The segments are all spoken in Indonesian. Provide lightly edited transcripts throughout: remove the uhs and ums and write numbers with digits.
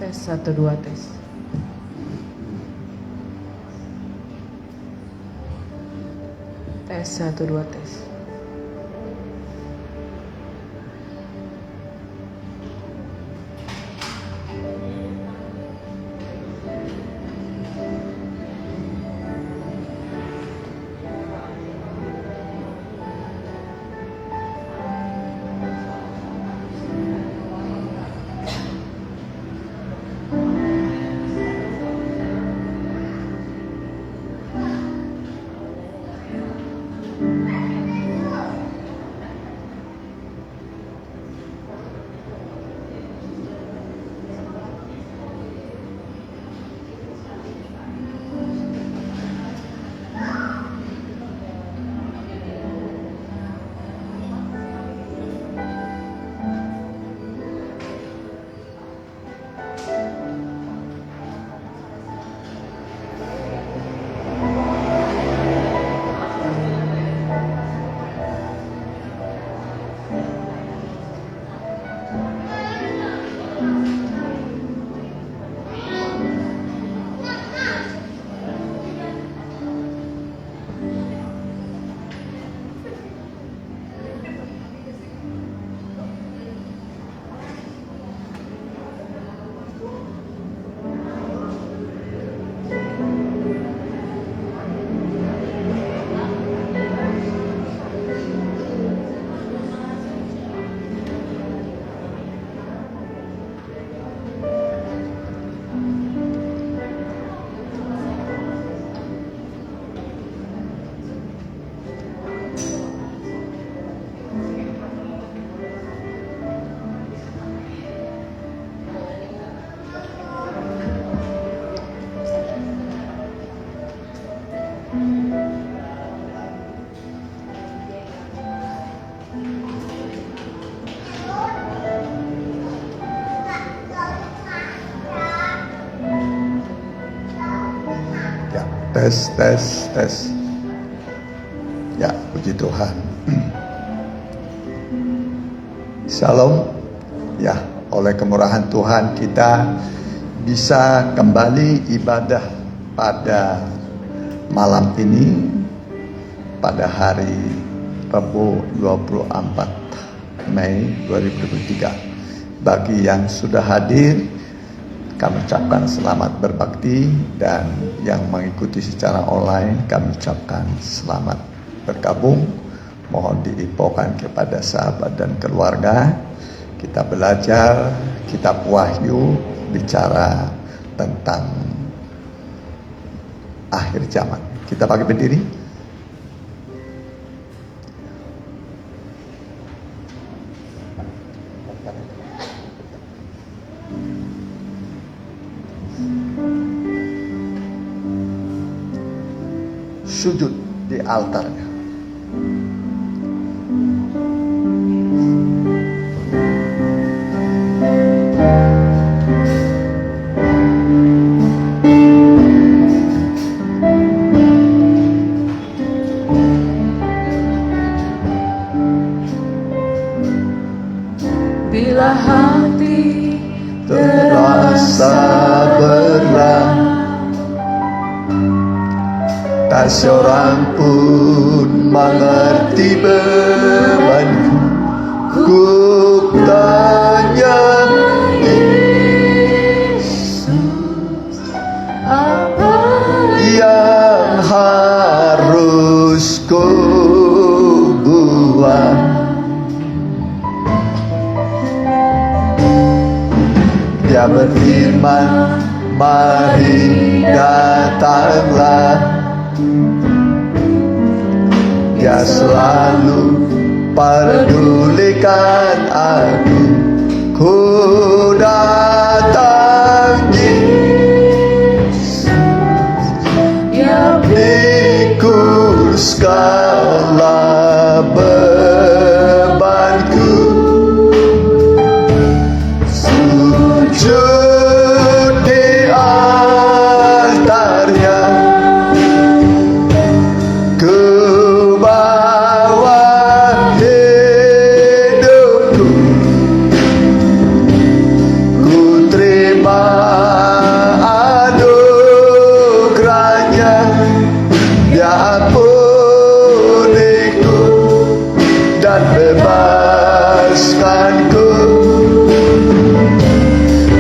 Tes 1 2 tes. Tes 1 2 tes. Tes. Ya, puji Tuhan. Shalom. Ya, oleh kemurahan Tuhan kita bisa kembali ibadah pada malam ini, pada hari Rabu 24 Mei 2023. Bagi yang sudah hadir, kami ucapkan selamat berbakti, dan yang mengikuti secara online kami ucapkan selamat bergabung. Mohon diinfokan kepada sahabat dan keluarga. Kita belajar kitab Wahyu, bicara tentang akhir zaman. Kita pakai berdiri. Sujud di altarnya. Bila hati Terasa berat, tak seorang pun mengerti bebanku. Ku tanya, Yesus, apa yang harus ku buat? Dia berfirman, mari datanglah. Dia selalu pedulikan aku. Ku datang, Yesus, yang pikul segala bebanku. Sujud di altarnya, ku bawa hidup dan bebaskanku.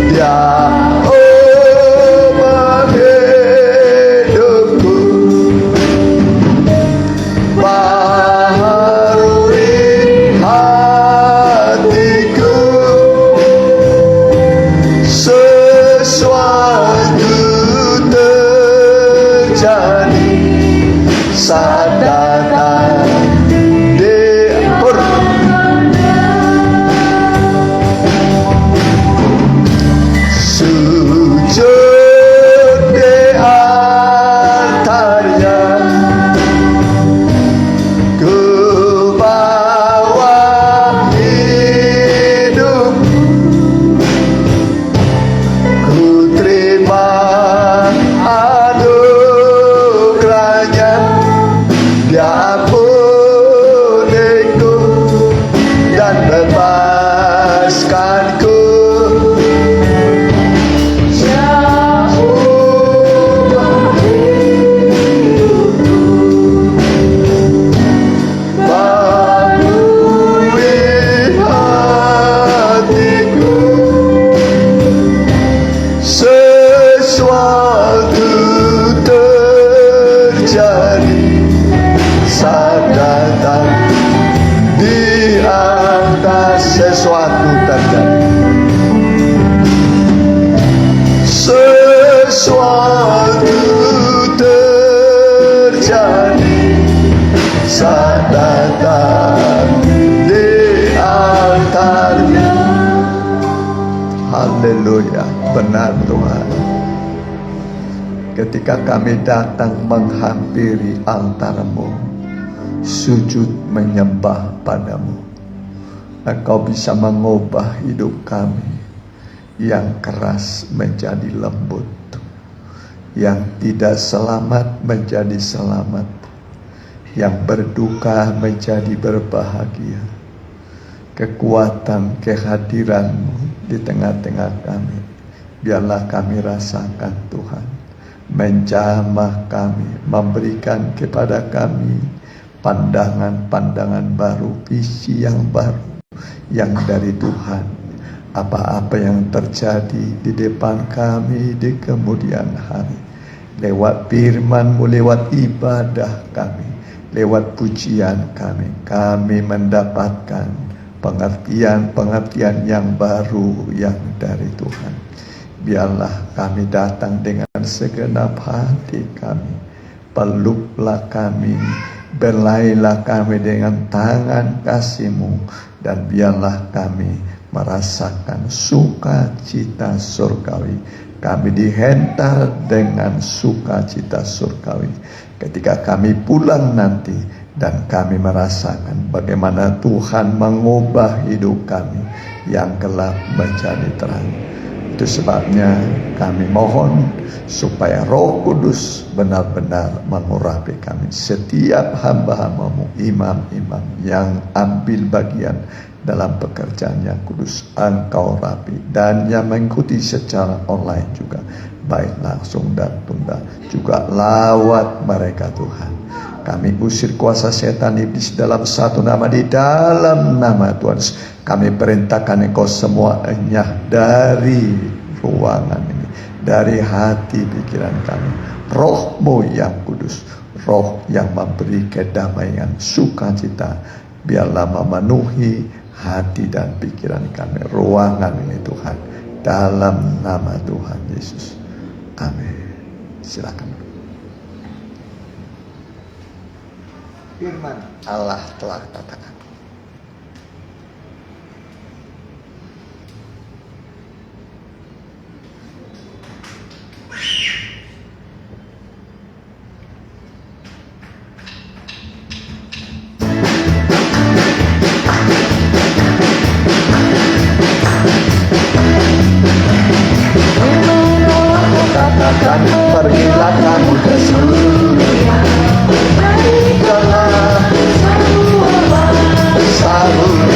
Dia obat hidupku, baharui hatiku. Sesuatu terjadi saat datang di sujud di altarnya, ku bawa hidup, ku terima anugerahnya. Dia ampuniku dan bebaskanku. Baharui hatiku. Sesuatu terjadi saat datang di atas. Sesuatu terjadi, sesuatu terjadi saat datang di altarnya. Haleluya, benar Tuhan. Ketika kami datang menghampiri altar-Mu, sujud menyembah padamu, Engkau bisa mengubah hidup kami yang keras menjadi lembut, yang tidak selamat menjadi selamat, yang berduka menjadi berbahagia. Kekuatan kehadiran-Mu di tengah-tengah kami, biarlah kami rasakan Tuhan, menjamah kami, memberikan kepada kami pandangan-pandangan baru, visi yang baru yang dari Tuhan. Apa-apa yang terjadi di depan kami di kemudian hari, lewat firman-Mu, lewat ibadah kami, lewat pujian kami mendapatkan pengertian-pengertian yang baru yang dari Tuhan. Biarlah kami datang dengan segenap hati kami, peluklah kami, belailah kami dengan tangan kasih-Mu, dan biarlah kami merasakan sukacita surgawi. Kami dihentar dengan sukacita surgawi ketika kami pulang nanti, dan kami merasakan bagaimana Tuhan mengubah hidup kami yang gelap menjadi terang. Itu sebabnya kami mohon supaya Roh Kudus benar-benar mengurapi kami. Setiap hamba-hamba-Mu, imam-imam yang ambil bagian dalam pekerjaan yang kudus, Engkau rapi, dan yang mengikuti secara online juga, baik langsung dan tunda, juga lawat mereka Tuhan. Kami usir kuasa setan iblis dalam satu nama, di dalam nama Tuhan. Kami perintahkan Engkau semua enyah dari ruangan ini, dari hati pikiran kami. Roh-Mu yang kudus, Roh yang memberi kedamaian, sukacita, biarlah memenuhi hati dan pikiran kami, ruangan ini Tuhan, dalam nama Tuhan Yesus. Amin. Silakan. Firman Allah telah katakan, katakan, pergilah kamu ke surga, berikanlah sabun,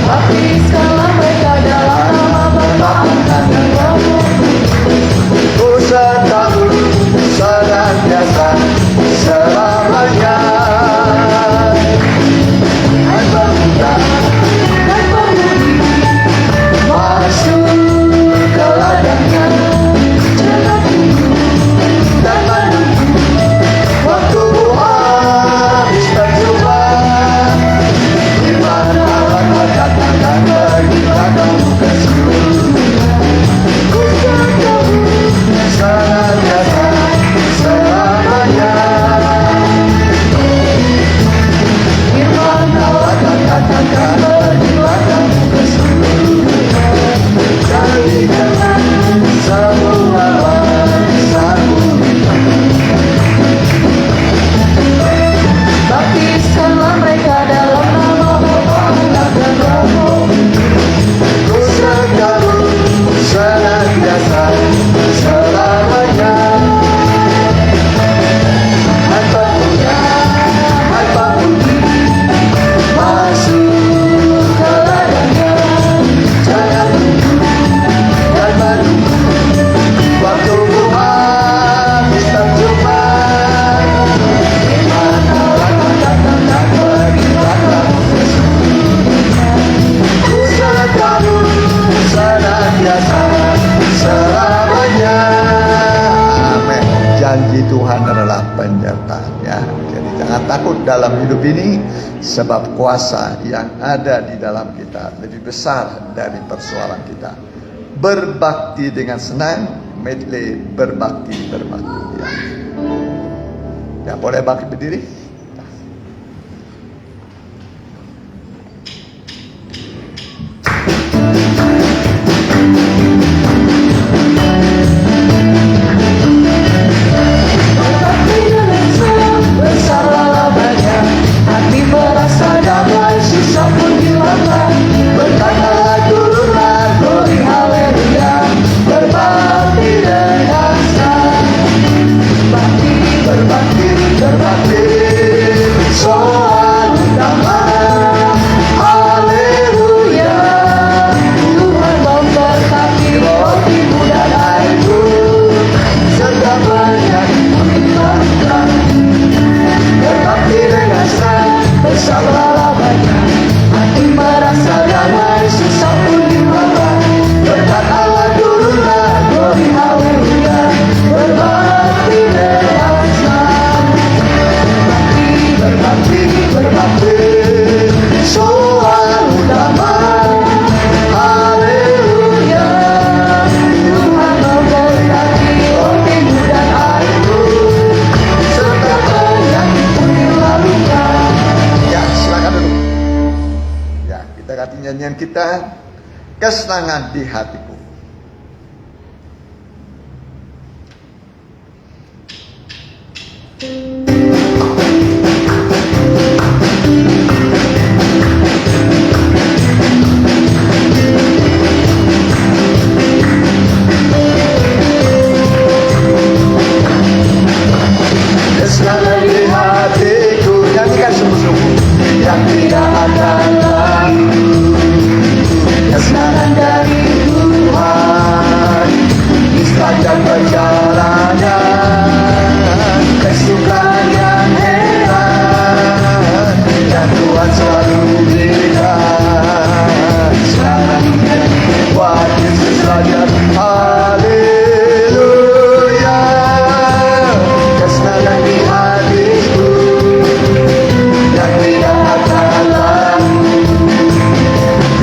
baptiskanlah mereka dalam nama Bapa dan Roh. Dosa kamu senantiasa selamanya. Ya, jadi jangan takut dalam hidup ini, sebab kuasa yang ada di dalam kita lebih besar dari persoalan kita. Berbakti dengan senang, medley berbakti. Ya, ya boleh bangkit berdiri. Nyanyian kita, kesenangan di hatiku. Kesenangan di hatiku, nyanyikan sungguh-sungguh, yang tidak akan lalu. Kesenangan dari Tuhan di sepanjang perjalanan, kesukaan yang heran yang Tuhan selalu berikan. Sekarang buat Yesus saja, haleluya. Kesenangan di hatiku yang tidak akan lalu.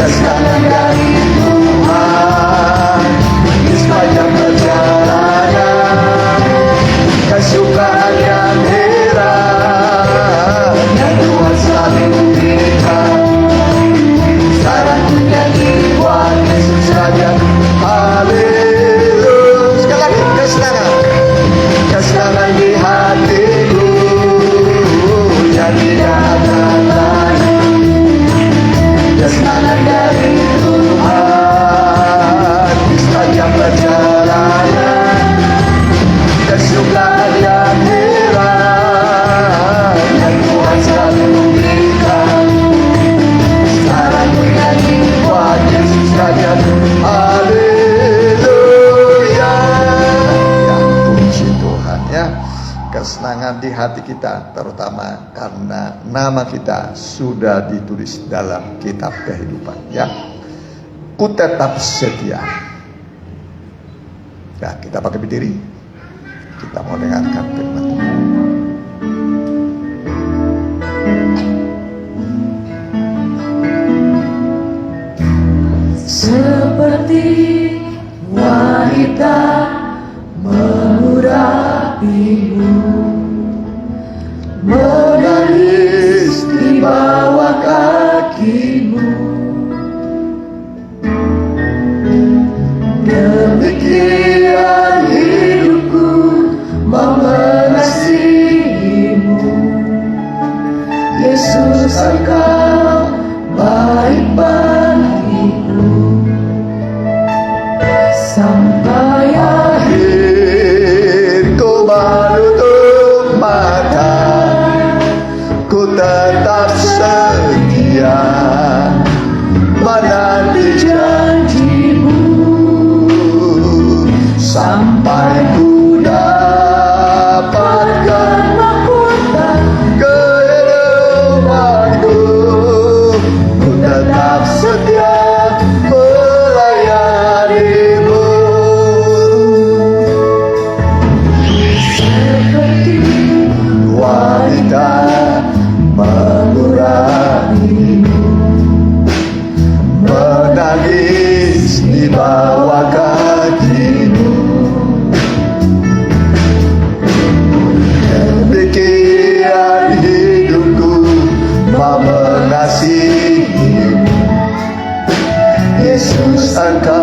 Kesenangan dari Tuhan di sepanjang perjalanan, kesukaan yang heran yang Tuhan selalu berikan. Sekarang ku nyanyi buat Yesus saja, haleluya. Sekali lagi, kesenangan di hatiku yang tidak akan lalu. Kesenangan dari Tuhan di sepanjang perjalanan, kesukaan yang heran yang Tuhan selalu berikan. Sekarang ku nyanyi buat Yesus saja, haleluya. Ya, puji Tuhan ya. Kesenangan di hati kita, terutama karena nama kita sudah ditulis dalam kitab kehidupan ya. Ku tetap setia. Ya, kita pakai berdiri. Kita mau dengarkan firman Tuhan. Seperti wanita mengurapimu, menangis di bawah kakimu. Demikian hidupku mengasihimu, Yesus Engkau baik bagiku. Sampai akhir ku menutup mata, ku tetap setia menanti janjimu, sampai ku dapatkan mahkota kehidupanku. Ku tetap setia melayanimu. Seperti sangka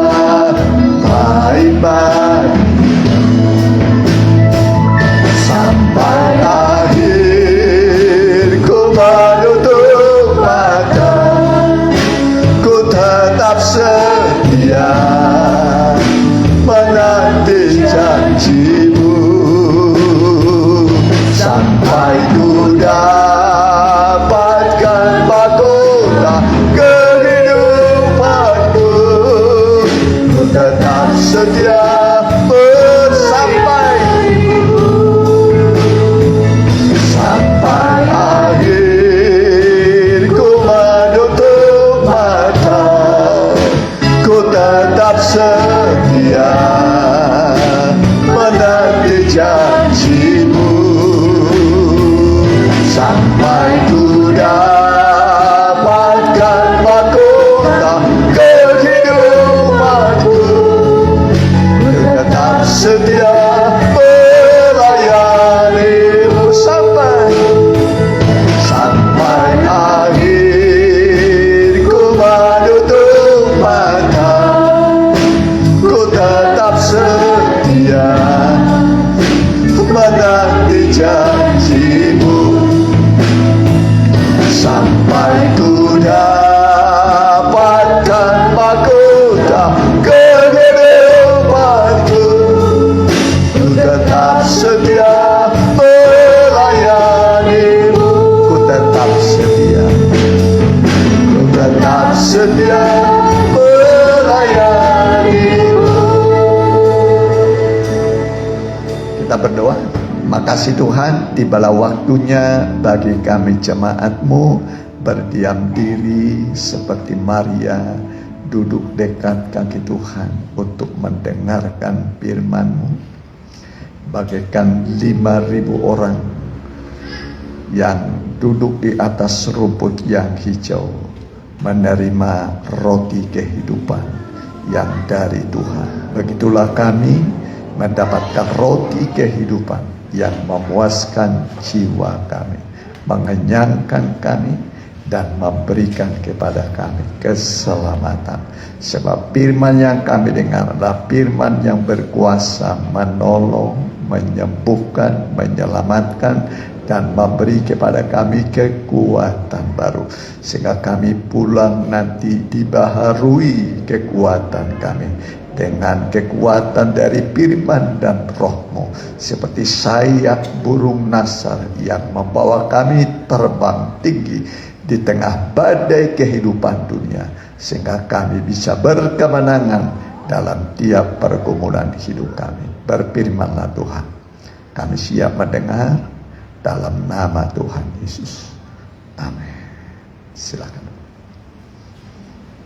baik bagiku. Sampai akhir ku menutup mata, ku tetap setia menanti janjimu. Sampai ku dapatkan mahkota kehidupanku, ku tetap setia bersamamu. Sampai akhir ku menutup mata, ku tetap setia menanti janjimu. Sampai ku dapatkan mahkota kehidupanku, ku tetap setia melayanimu. Sampai akhir ku menutup mata, ku tetap setia menanti janjimu. Sampai ku dapatkan mahkota kehidupanku, ku tetap setia melayanimu. Ku tetap setia, ku tetap setia melayanimu. Kita berdoa. Makasih Tuhan, tibalah waktunya bagi kami jemaat-Mu berdiam diri seperti Maria, duduk dekat kaki Tuhan untuk mendengarkan firman-Mu. Bagaikan 5.000 orang yang duduk di atas rumput yang hijau, menerima roti kehidupan yang dari Tuhan. Begitulah kami mendapatkan roti kehidupan yang memuaskan jiwa kami, mengenyangkan kami, dan memberikan kepada kami keselamatan. Sebab firman yang kami dengar adalah firman yang berkuasa menolong, menyembuhkan, menyelamatkan, dan memberi kepada kami kekuatan baru, sehingga kami pulang nanti dibaharui kekuatan kami dengan kekuatan dari firman dan Roh-Mu, seperti sayap burung nasar yang membawa kami terbang tinggi di tengah badai kehidupan dunia, sehingga kami bisa berkemenangan dalam tiap pergumulan hidup kami. Berfirmanlah Tuhan, kami siap mendengar dalam nama Tuhan Yesus. Amin. Silakan.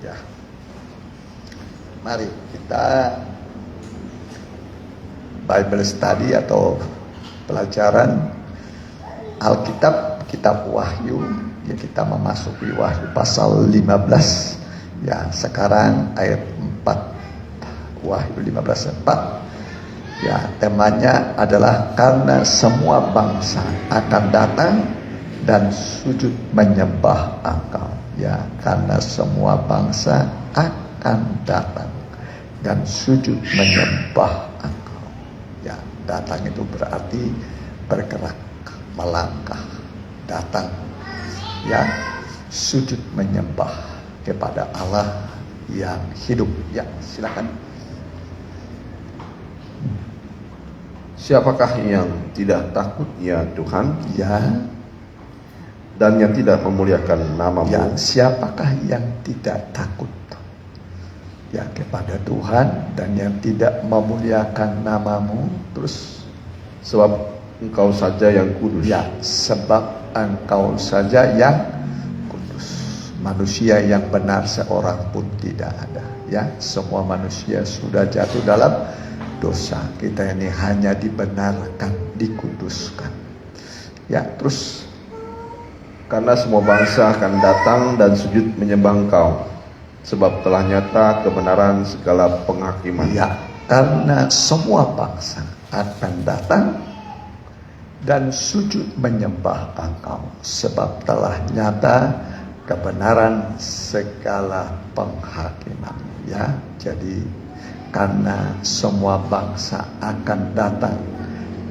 Ya. Mari kita Bible study atau pelajaran Alkitab, kitab Wahyu. Ya, kita memasuki Wahyu pasal 15. Ya, sekarang ayat 4. Wahyu 15:4. Ya, temanya adalah karena semua bangsa akan datang dan sujud menyembah Engkau. Ya, karena semua bangsa akan datang dan sujud menyembah Engkau. Ya, datang itu berarti bergerak, melangkah, datang. Ya, sujud menyembah kepada Allah yang hidup. Ya, silakan. Siapakah yang tidak takut ya Tuhan? Ya. Dan yang tidak memuliakan nama-Mu? Ya, siapakah yang tidak takut ya kepada Tuhan dan yang tidak memuliakan nama-Mu? Terus sebab Engkau saja yang kudus. Ya, sebab Engkau saja yang kudus. Manusia yang benar seorang pun tidak ada. Ya, semua manusia sudah jatuh dalam dosa. Kita ini hanya dibenarkan, dikuduskan. Ya, terus karena semua bangsa akan datang dan sujud menyembah Engkau, sebab telah nyata kebenaran segala penghakiman. Ya, karena semua bangsa akan datang dan sujud menyembah Engkau, sebab telah nyata kebenaran segala penghakiman. Ya, jadi karena semua bangsa akan datang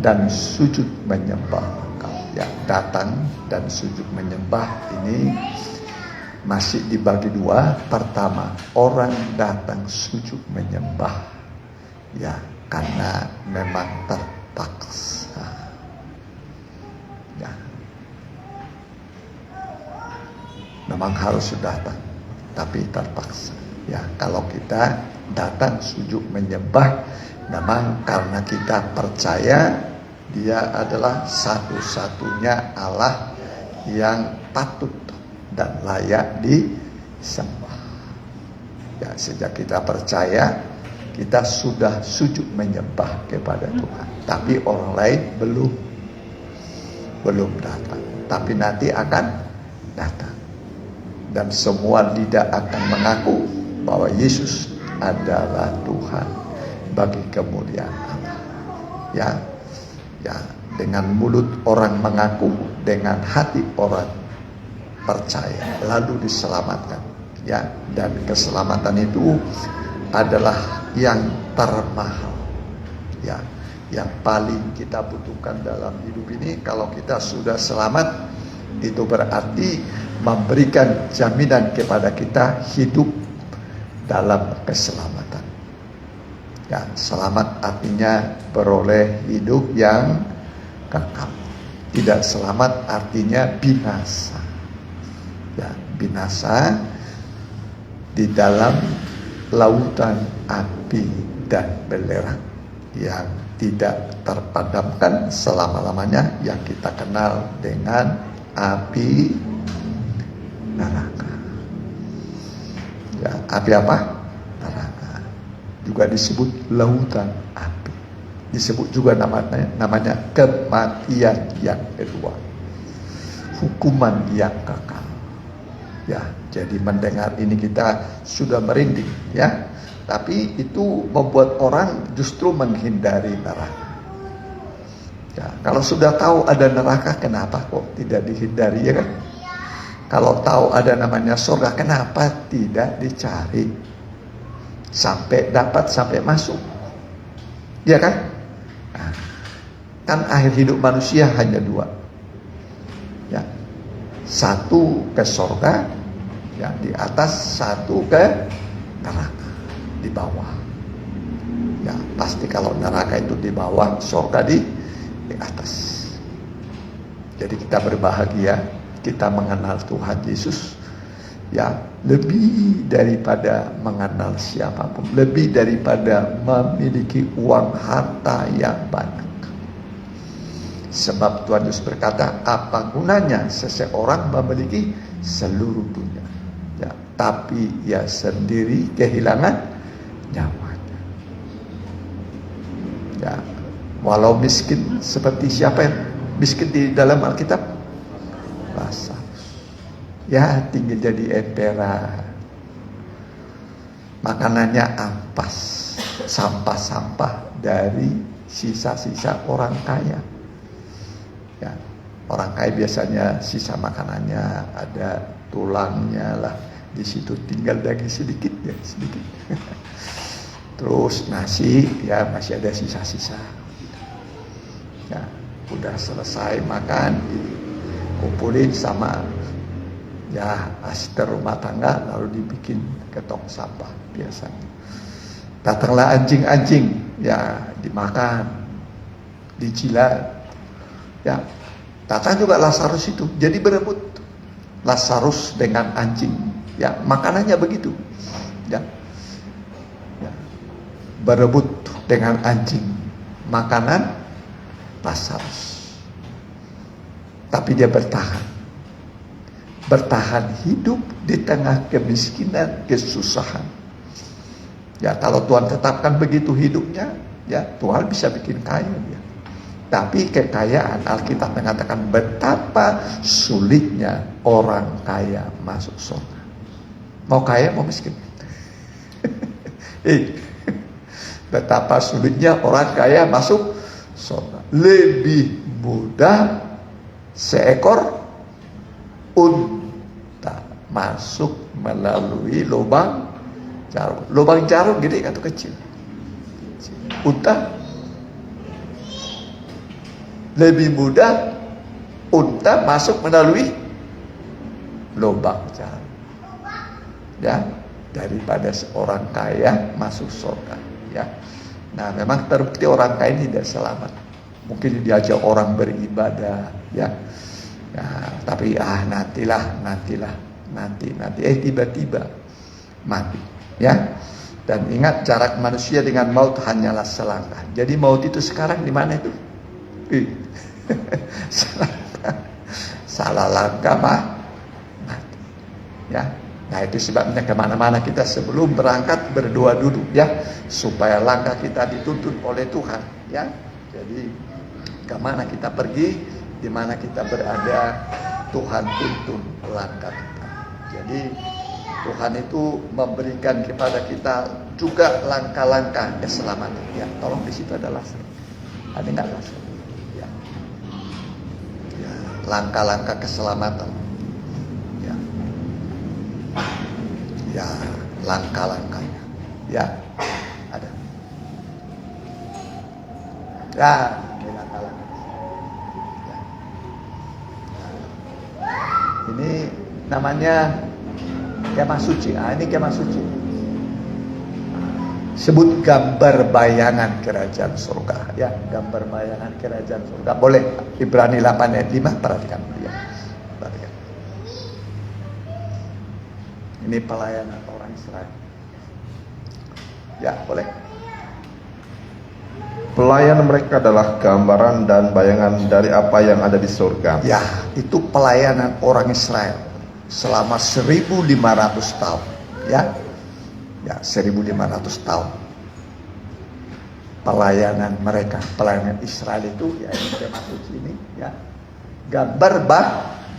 dan sujud menyembah Engkau. Ya, datang dan sujud menyembah ini masih dibagi dua. Pertama, orang datang sujud menyembah, ya, karena memang terpaksa. Ya, memang harus datang, tapi terpaksa. Ya, kalau kita datang sujud menyembah, memang karena kita percaya Dia adalah satu-satunya Allah yang patut dan layak disembah. Ya, sejak kita percaya, kita sudah sujud menyembah kepada Tuhan. Tapi orang lain belum datang. Tapi nanti akan datang. Dan semua lidah akan mengaku bahwa Yesus adalah Tuhan bagi kemuliaan Allah. Ya, dengan mulut orang mengaku, dengan hati orang percaya, lalu diselamatkan. Ya, dan keselamatan itu adalah yang termahal. Ya, yang paling kita butuhkan dalam hidup ini. Kalau kita sudah selamat, itu berarti memberikan jaminan kepada kita hidup dalam keselamatan. Ya, selamat artinya beroleh hidup yang kekal. Tidak selamat artinya binasa. Ya, binasa di dalam lautan api dan belerang yang tidak terpadamkan selama-lamanya, yang kita kenal dengan api neraka. Ya, api apa? Neraka. Juga disebut lautan api. Disebut juga namanya kematian yang kedua. Hukuman yang kekal. Ya, jadi mendengar ini kita sudah merinding, ya. Tapi itu membuat orang justru menghindari neraka. Ya, kalau sudah tahu ada neraka, kenapa kok tidak dihindari, ya kan? Kalau tahu ada namanya surga, kenapa tidak dicari sampai dapat, sampai masuk? Ya kan? Nah, kan akhir hidup manusia hanya dua. Ya. Satu ke surga, ya, di atas, satu ke neraka, di bawah. Ya, pasti kalau neraka itu di bawah, surga di atas. Jadi kita berbahagia, kita mengenal Tuhan Yesus, ya, lebih daripada mengenal siapapun, lebih daripada memiliki uang harta yang banyak. Sebab Tuhan Yesus berkata, apa gunanya seseorang memiliki seluruh dunia, ya, tapi ia sendiri kehilangan nyawanya. Ya, walau miskin seperti siapa yang miskin di dalam Alkitab? Lazarus. Ya, tinggal jadi emperan. Makanannya ampas, sampah-sampah dari sisa-sisa orang kaya. Ya, orang kaya biasanya sisa makanannya ada tulangnya lah, di situ tinggal daging sedikit, ya sedikit. Terus nasi, ya masih ada sisa-sisa. Ya, udah selesai makan, dikumpulin sama ya asisten rumah tangga, lalu dibikin ke tong sampah biasanya. Datanglah anjing-anjing, ya dimakan, dijilat. Ya, datang juga Lazarus itu, jadi berebut Lazarus dengan anjing. Ya, makanannya begitu. Ya, ya, berebut dengan anjing, makanan Lazarus. Tapi dia bertahan hidup di tengah kemiskinan, kesusahan. Ya, kalau Tuhan tetapkan begitu hidupnya, ya Tuhan bisa bikin kaya dia. Tapi kekayaan, Alkitab mengatakan betapa sulitnya orang kaya masuk surga. Mau kaya, mau miskin. Betapa sulitnya orang kaya masuk surga. Lebih mudah seekor unta masuk melalui lubang Jarum. Lubang jarum gede atau kecil? Unta lebih mudah unta masuk melalui lubang jarum, ya, daripada seorang kaya masuk surga, ya. Nah, memang terbukti orang kaya ini tidak selamat. Mungkin diajak orang beribadah, ya. Ya, tapi nanti, tiba-tiba mati, ya. Dan ingat, jarak manusia dengan maut hanyalah selangkah. Jadi maut itu sekarang di mana itu? Salah langkah mati, ya. Nah, itu sebabnya kemana-mana kita sebelum berangkat berdoa dulu, ya, supaya langkah kita dituntun oleh Tuhan, ya. Jadi kemana kita pergi, di mana kita berada, Tuhan tuntun langkah kita. Jadi Tuhan itu memberikan kepada kita juga langkah-langkah keselamatan. Ya, tolong di situ ada laser. Ada nggak laser? Ya. Ya, langkah-langkah keselamatan. Ya. Ya, langkah-langkahnya. Ya, ada. Ya, ini langkah-langkah. Ya. Ini namanya kemah suci. Ini kemah suci. Sebut gambar bayangan kerajaan surga, ya, gambar bayangan kerajaan surga. Boleh, Ibrani 8 ayat 5, perhatikan, ya. Perhatikan. Ini pelayanan orang Israel. Ya, boleh. Pelayanan mereka adalah gambaran dan bayangan dari apa yang ada di surga. Ya, itu pelayanan orang Israel selama 1500 tahun, ya. Ya, 1500 tahun. Pelayanan mereka, pelayanan Israel itu, ya, ini kemah suci ini, ya. Gambar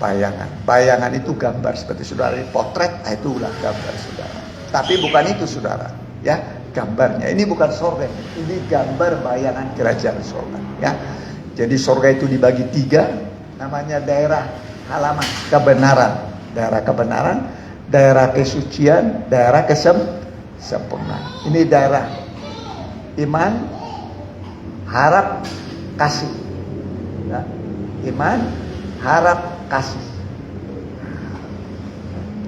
bayangan. Bayangan itu gambar seperti saudara di potret, itulah gambar saudara. Tapi bukan itu saudara, ya, gambarnya. Ini bukan surga, ini gambar bayangan kerajaan surga, ya. Jadi surga itu dibagi 3, namanya daerah halaman kebenaran, daerah kebenaran, daerah kesucian, daerah kesempurnaan. Ini daerah iman, harap, kasih. Ya. Iman, harap, kasih.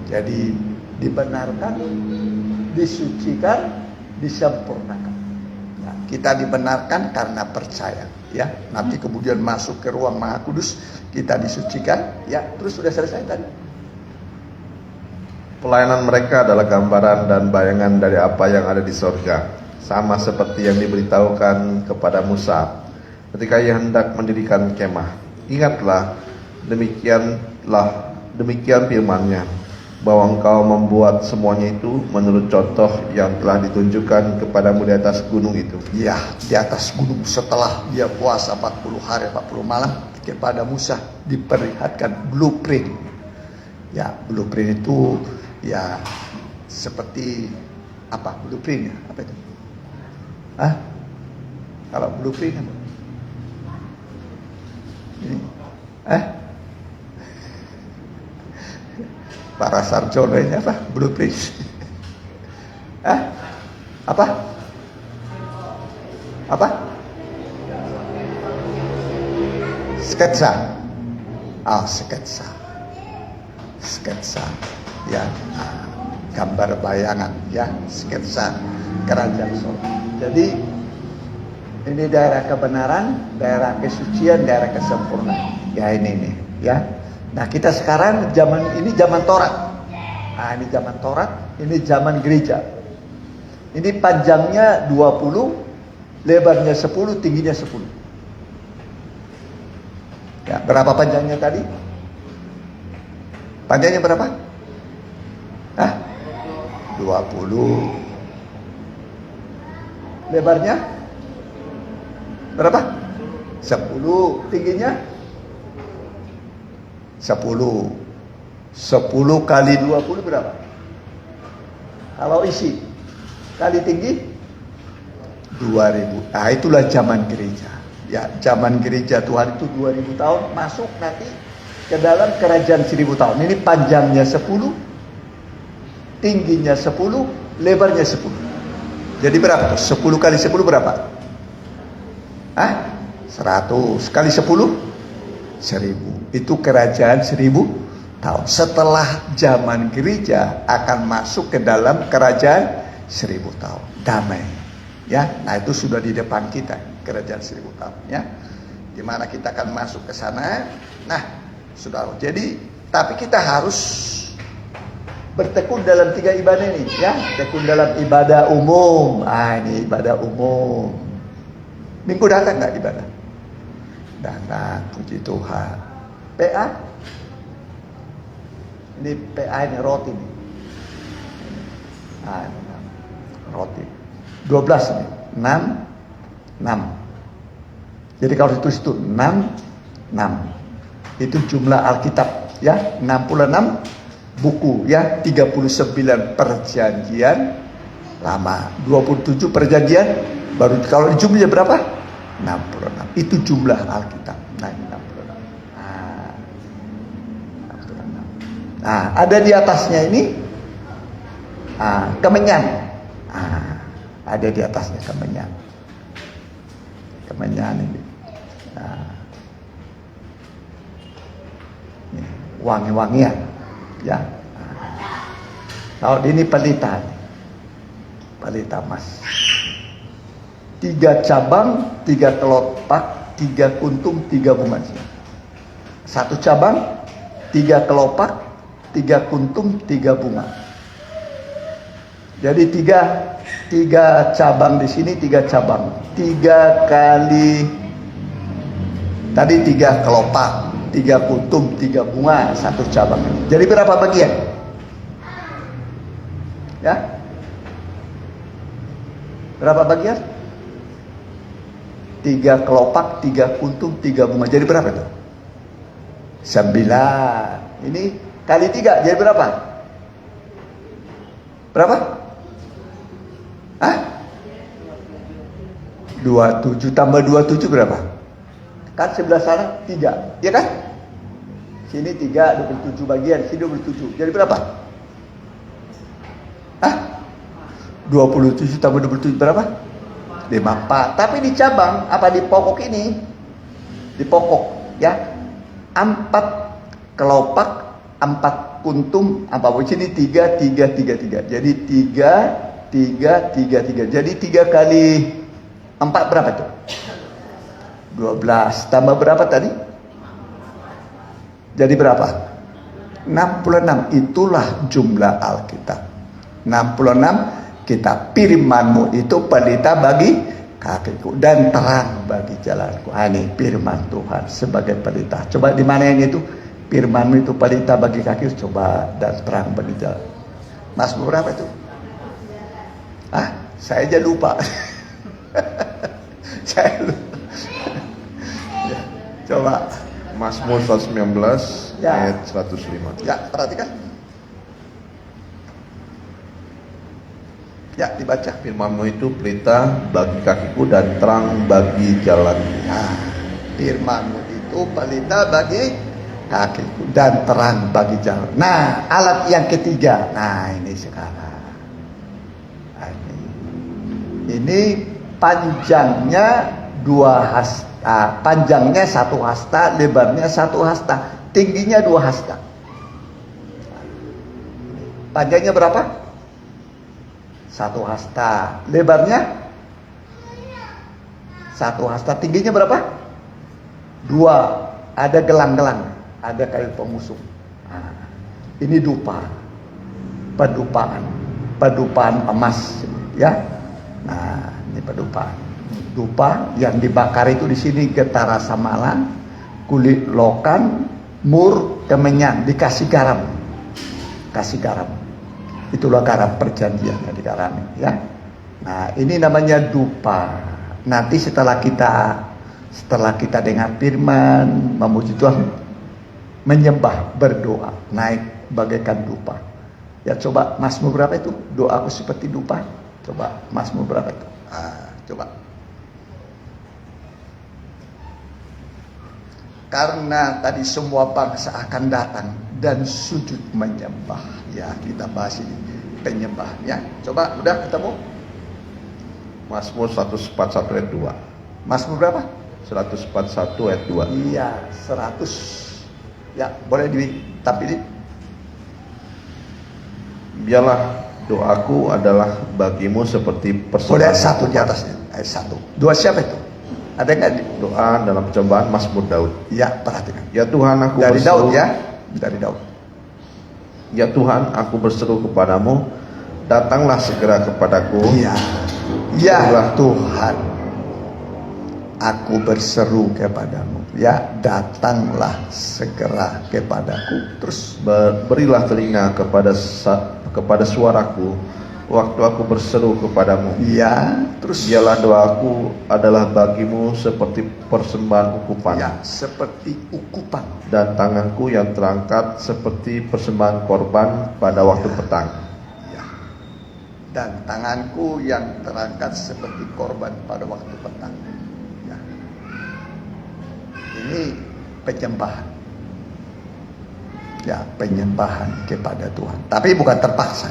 Jadi dibenarkan, disucikan, disempurnakan. Ya, kita dibenarkan karena percaya, ya. Nanti kemudian masuk ke ruang Maha Kudus, kita disucikan, ya. Terus sudah selesai tadi. Pelayanan mereka adalah gambaran dan bayangan dari apa yang ada di surga, sama seperti yang diberitahukan kepada Musa ketika ia hendak mendirikan kemah. Ingatlah, demikian firman-Nya, bahwa engkau membuat semuanya itu menurut contoh yang telah ditunjukkan kepadamu di atas gunung itu. Ya, di atas gunung setelah dia puasa 40 hari 40 malam, kepada Musa diperlihatkan blueprint. Ya, blueprint itu, ya, seperti apa blueprintnya? Apa itu? Kalau blueprint apa? Ini, para sarjana ini apa? Blueprint. Apa? Apa? Sketsa. Sketsa. Sketsa. Ya, gambar bayangan, ya, sketsa kerajaan surga. Jadi ini daerah kebenaran, daerah kesucian, daerah kesempurnaan. Ya, ini, ya. Nah, kita sekarang zaman ini zaman Taurat. Ini zaman Taurat, ini zaman gereja. Ini panjangnya 20, lebarnya 10, tingginya 10. Ya, berapa panjangnya tadi? Panjangnya berapa? 20. Lebarnya berapa? 10. Tingginya 10. 10 kali 20 berapa? Kalau isi kali tinggi 2000. Itulah zaman gereja. Ya, zaman gereja Tuhan itu 2000 tahun, masuk nanti ke dalam kerajaan 1000 tahun. Ini panjangnya 10, tingginya 10, lebarnya 10. Jadi berapa tuh? 10 kali 10 berapa? 100 kali 10 1000. Itu kerajaan 1000 tahun. Setelah zaman gereja akan masuk ke dalam kerajaan 1000 tahun. Damai. Ya, nah itu sudah di depan kita, kerajaan 1000 tahun ya. Di mana kita akan masuk ke sana. Nah, Saudara. Jadi, tapi kita harus bertekun dalam 3 ibadah ini ya. Tekun dalam ibadah umum. Ini ibadah umum. Minggu datang nggak ibadah? Datang, puji Tuhan. PA? Ini PA ini roti nih. Roti. 12 nih. 6. Jadi kalau ditulis itu 6. Itu jumlah Alkitab ya. 66 buku ya. 39 perjanjian lama. 27 perjanjian baru. Kalau jumlahnya berapa? 66. Itu jumlah Alkitab. Nah, 66. Nah, ada di atasnya ini kemenyan. Ada di atasnya kemenyan. Kemenyan ini. Wangi-wangian ya. Kalau ini pelita emas. 3 cabang, 3 kelopak, 3 kuntum, 3 bunga. 1 cabang, 3 kelopak, 3 kuntum, 3 bunga. Jadi 3 cabang di sini, 3 cabang. 3 kali tadi 3 kelopak, 3 kuntum, 3 bunga, 1 cabang. Jadi berapa bagian? Ya? Berapa bagian? 3 kelopak, 3 kuntum, 3 bunga. Jadi berapa itu? 9. Ini kali 3 jadi berapa? Berapa? 27 tambah 27 berapa? Kan sebelah sana 3, ya kan? Sini 3, 27 bagian, sini 27. Jadi berapa? 27 tambah 27 berapa? 54. Tapi di cabang apa di pokok ini? Di pokok ya. 4 kelopak, 4 kuntum, apa sini 3, 3, 3, 3. Jadi 3, 3, 3, 3. Jadi 3 kali 4 berapa tuh? 12. Tambah berapa tadi? Jadi berapa? 66. Itulah jumlah Alkitab. 66. Kitab firman-Mu itu pelita bagi kakiku dan terang bagi jalanku. Ini firman Tuhan sebagai pelita. Coba di mana yang itu? Firman-Mu itu pelita bagi kakiku, coba, dan terang bagi jalan. Mazmur berapa itu? Saya aja lupa. Saya lupa. Ya, coba. Mazmur 119 ya. ayat 105. Ya, perhatikan. Ya, dibaca. Firman-Mu itu pelita bagi kakiku dan terang bagi jalanku. Nah, firman-Mu itu pelita bagi kakiku dan terang bagi jalan. Nah, alat yang ketiga. Nah, ini sekarang. Ini panjangnya 2 hasta, panjangnya 1 hasta, lebarnya 1 hasta, tingginya 2 hasta. Panjangnya berapa? 1 hasta, lebarnya 1 hasta, tingginya berapa? 2. Ada gelang-gelang, ada kayu pengusung. Ini dupa, pedupaan emas, ya. Nah, ini pedupaan. Dupa yang dibakar itu di sini getah rasa malang, kulit lokan, mur, kemenyan, dikasih garam. Kasih garam. Itulah garam perjanjian yang digarami ya. Nah, ini namanya dupa. Nanti setelah kita dengar firman, memuji Tuhan, menyembah, berdoa, naik bagaikan dupa. Ya, coba Mazmur berapa itu? Doaku seperti dupa. Coba Mazmur berapa itu? Coba. Karena tadi semua bangsa akan datang dan sujud menyembah. Ya, kita bahas ini. penyembah. Ya, coba udah ketemu? Mazmur 141 ayat 2. Mazmur berapa? 141 ayat 2. Iya, 100. Ya, boleh ditampilin. Biarlah doaku adalah bagimu seperti Boleh persembahan. satu di atasnya, ayat 1. Dua siapa itu? Ada nggak? Doa dalam percobaan Mazmur Daud. Ya, perhatikan. Ya Tuhan, aku Dari berseru. Daud ya, dari Daud. Ya Tuhan, aku berseru kepadamu, datanglah segera kepadaku. Iya, ya Itulah. Tuhan, aku berseru kepadamu. Ya, datanglah segera kepadaku. Terus, Berilah telinga kepada suaraku waktu aku berseru kepadamu. ya, terus. Biarlah doaku adalah bagimu seperti persembahan ukupan, Ya, seperti ukupan. dan tanganku yang terangkat seperti persembahan korban pada waktu petang. Ya. Dan tanganku yang terangkat seperti korban pada waktu petang. Ya. Ini penyembahan. Ya, penyembahan kepada Tuhan. Tapi bukan terpaksa.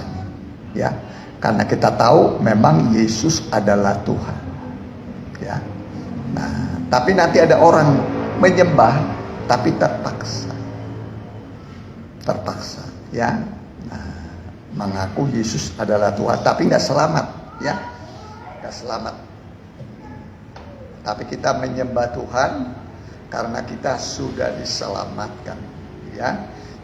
Ya, karena kita tahu memang Yesus adalah Tuhan. Ya. Nah, tapi nanti ada orang menyembah tapi terpaksa. Terpaksa, ya. Nah, mengaku Yesus adalah Tuhan tapi nggak selamat, ya. Nggak selamat. Tapi kita menyembah Tuhan karena kita sudah diselamatkan, ya.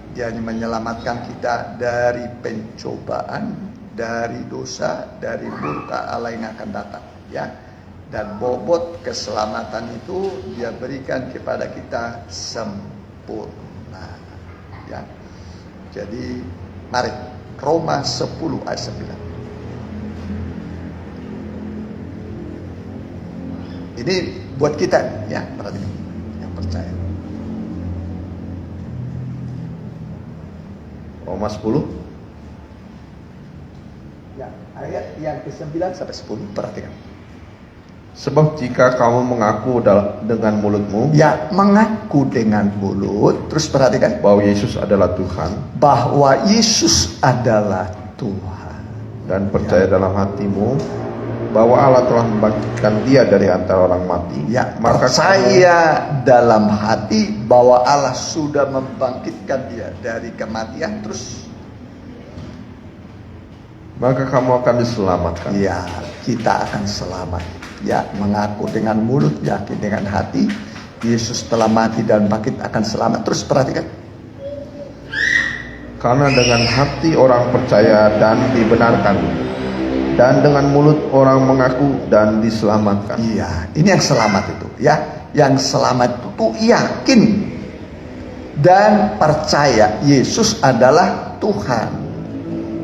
Dia menyelamatkan kita dari pencobaan, dari dosa, dari murka Allah yang akan datang, ya. Dan bobot keselamatan itu dia berikan kepada kita sempurna, ya. Jadi mari Roma 10 ayat 9. Ini buat kita, ya, perhatikan yang percaya. Roma 10. Ya, ayat yang ke-9 sampai 10, perhatikan. Sebab jika kamu mengaku dengan mulutmu Ya, mengaku dengan mulut, terus perhatikan, bahwa Yesus adalah Tuhan, bahwa Yesus adalah Tuhan, dan percaya dalam hatimu bahwa Allah telah membangkitkan dia dari antara orang mati, ya, maka percaya dalam hati bahwa Allah sudah membangkitkan dia dari kematian, terus maka kamu akan diselamatkan. ya, kita akan selamat. Ya, mengaku dengan mulut, yakin dengan hati Yesus telah mati dan bangkit, akan selamat. Terus perhatikan, Karena dengan hati orang percaya dan dibenarkan, dan dengan mulut orang mengaku dan diselamatkan. iya, ini yang selamat itu, ya. Yang selamat itu yakin dan percaya Yesus adalah Tuhan.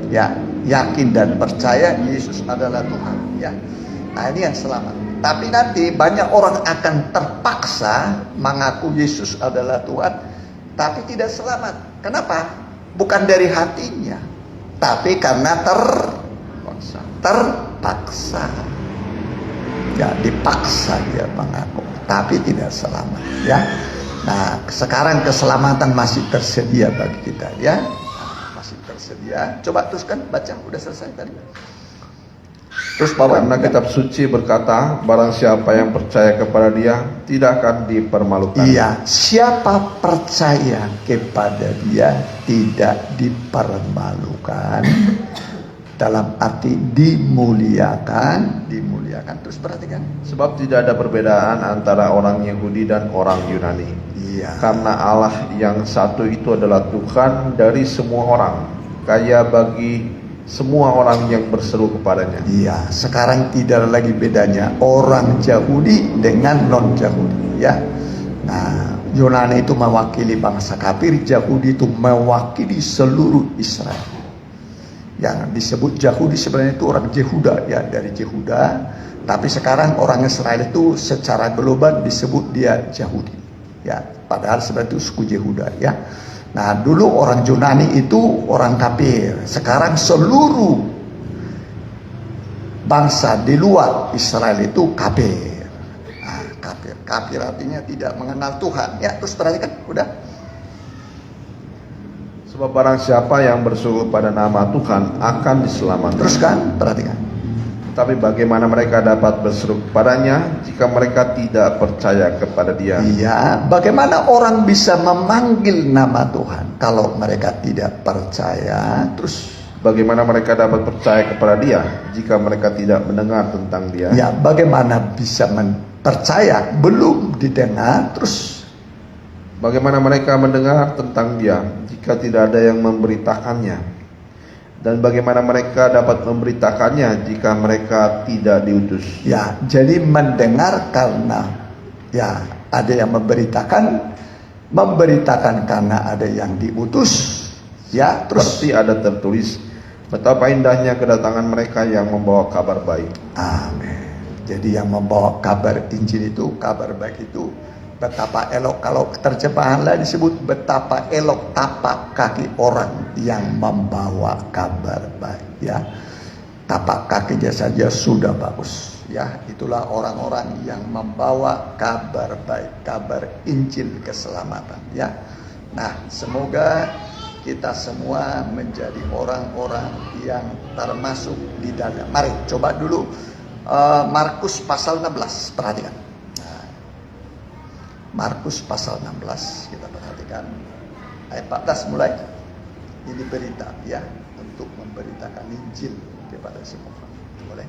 Ya, yakin dan percaya Yesus adalah Tuhan, ya. Nah, ini yang selamat. Tapi nanti banyak orang akan terpaksa mengaku Yesus adalah Tuhan, tapi tidak selamat. Kenapa? Bukan dari hatinya, tapi karena terpaksa. Ya, dipaksa dia mengaku, tapi tidak selamat, ya. Nah, sekarang keselamatan masih tersedia bagi kita, ya. Nah, masih tersedia. Coba teruskan, baca, udah selesai tadi. Terus Karena kitab suci berkata, barang siapa yang percaya kepada dia tidak akan dipermalukan. iya, siapa percaya kepada dia tidak dipermalukan. Dalam arti dimuliakan. Terus perhatikan. Sebab tidak ada perbedaan antara orang Yahudi dan orang Yunani. Iya. Karena Allah yang satu itu adalah Tuhan dari semua orang, kaya bagi semua orang yang berseru kepadanya. Iya, sekarang tidak lagi bedanya orang Yahudi dengan non-Yahudi, ya. Nah, Yunani itu mewakili bangsa kafir, Yahudi itu mewakili seluruh Israel. Yang disebut Yahudi sebenarnya itu orang Yehuda, ya, dari Yehuda. Tapi sekarang orang Israel itu secara global disebut dia Yahudi, ya. Padahal sebenarnya itu suku Yehuda, ya. Nah, dulu orang Yunani itu orang kafir. Sekarang seluruh bangsa di luar Israel itu kafir. Nah, kafir. Kafir artinya tidak mengenal Tuhan. Ya, terus perhatikan, udah. Sebab barang siapa yang berseru pada nama Tuhan akan diselamatkan. Teruskan, perhatikan. Tapi bagaimana mereka dapat berseru kepadanya jika mereka tidak percaya kepada Dia? Iya, bagaimana orang bisa memanggil nama Tuhan kalau mereka tidak percaya? Terus Bagaimana mereka dapat percaya kepada Dia jika mereka tidak mendengar tentang Dia? ya, bagaimana bisa percaya belum didengar? Terus Bagaimana mereka mendengar tentang Dia jika tidak ada yang memberitakannya? Dan bagaimana mereka dapat memberitakannya jika mereka tidak diutus? ya, jadi mendengar karena ya ada yang memberitakan karena ada yang diutus. Ya, terus Seperti ada tertulis, betapa indahnya kedatangan mereka yang membawa kabar baik. amin. Jadi yang membawa kabar Injil itu, kabar baik itu, betapa elok, kalau terjemahan lain disebut betapa elok tapak kaki orang yang membawa kabar baik. Ya, tapak kakinya saja sudah bagus. Ya, itulah orang-orang yang membawa kabar baik, kabar Injil keselamatan. Ya, nah semoga kita semua menjadi orang-orang yang termasuk di dalam. Mari coba dulu Markus pasal 16, perhatikan. Markus pasal 16, kita perhatikan ayat 14 mulai. Ini berita ya, untuk memberitakan Injil kepada semua orang. Boleh?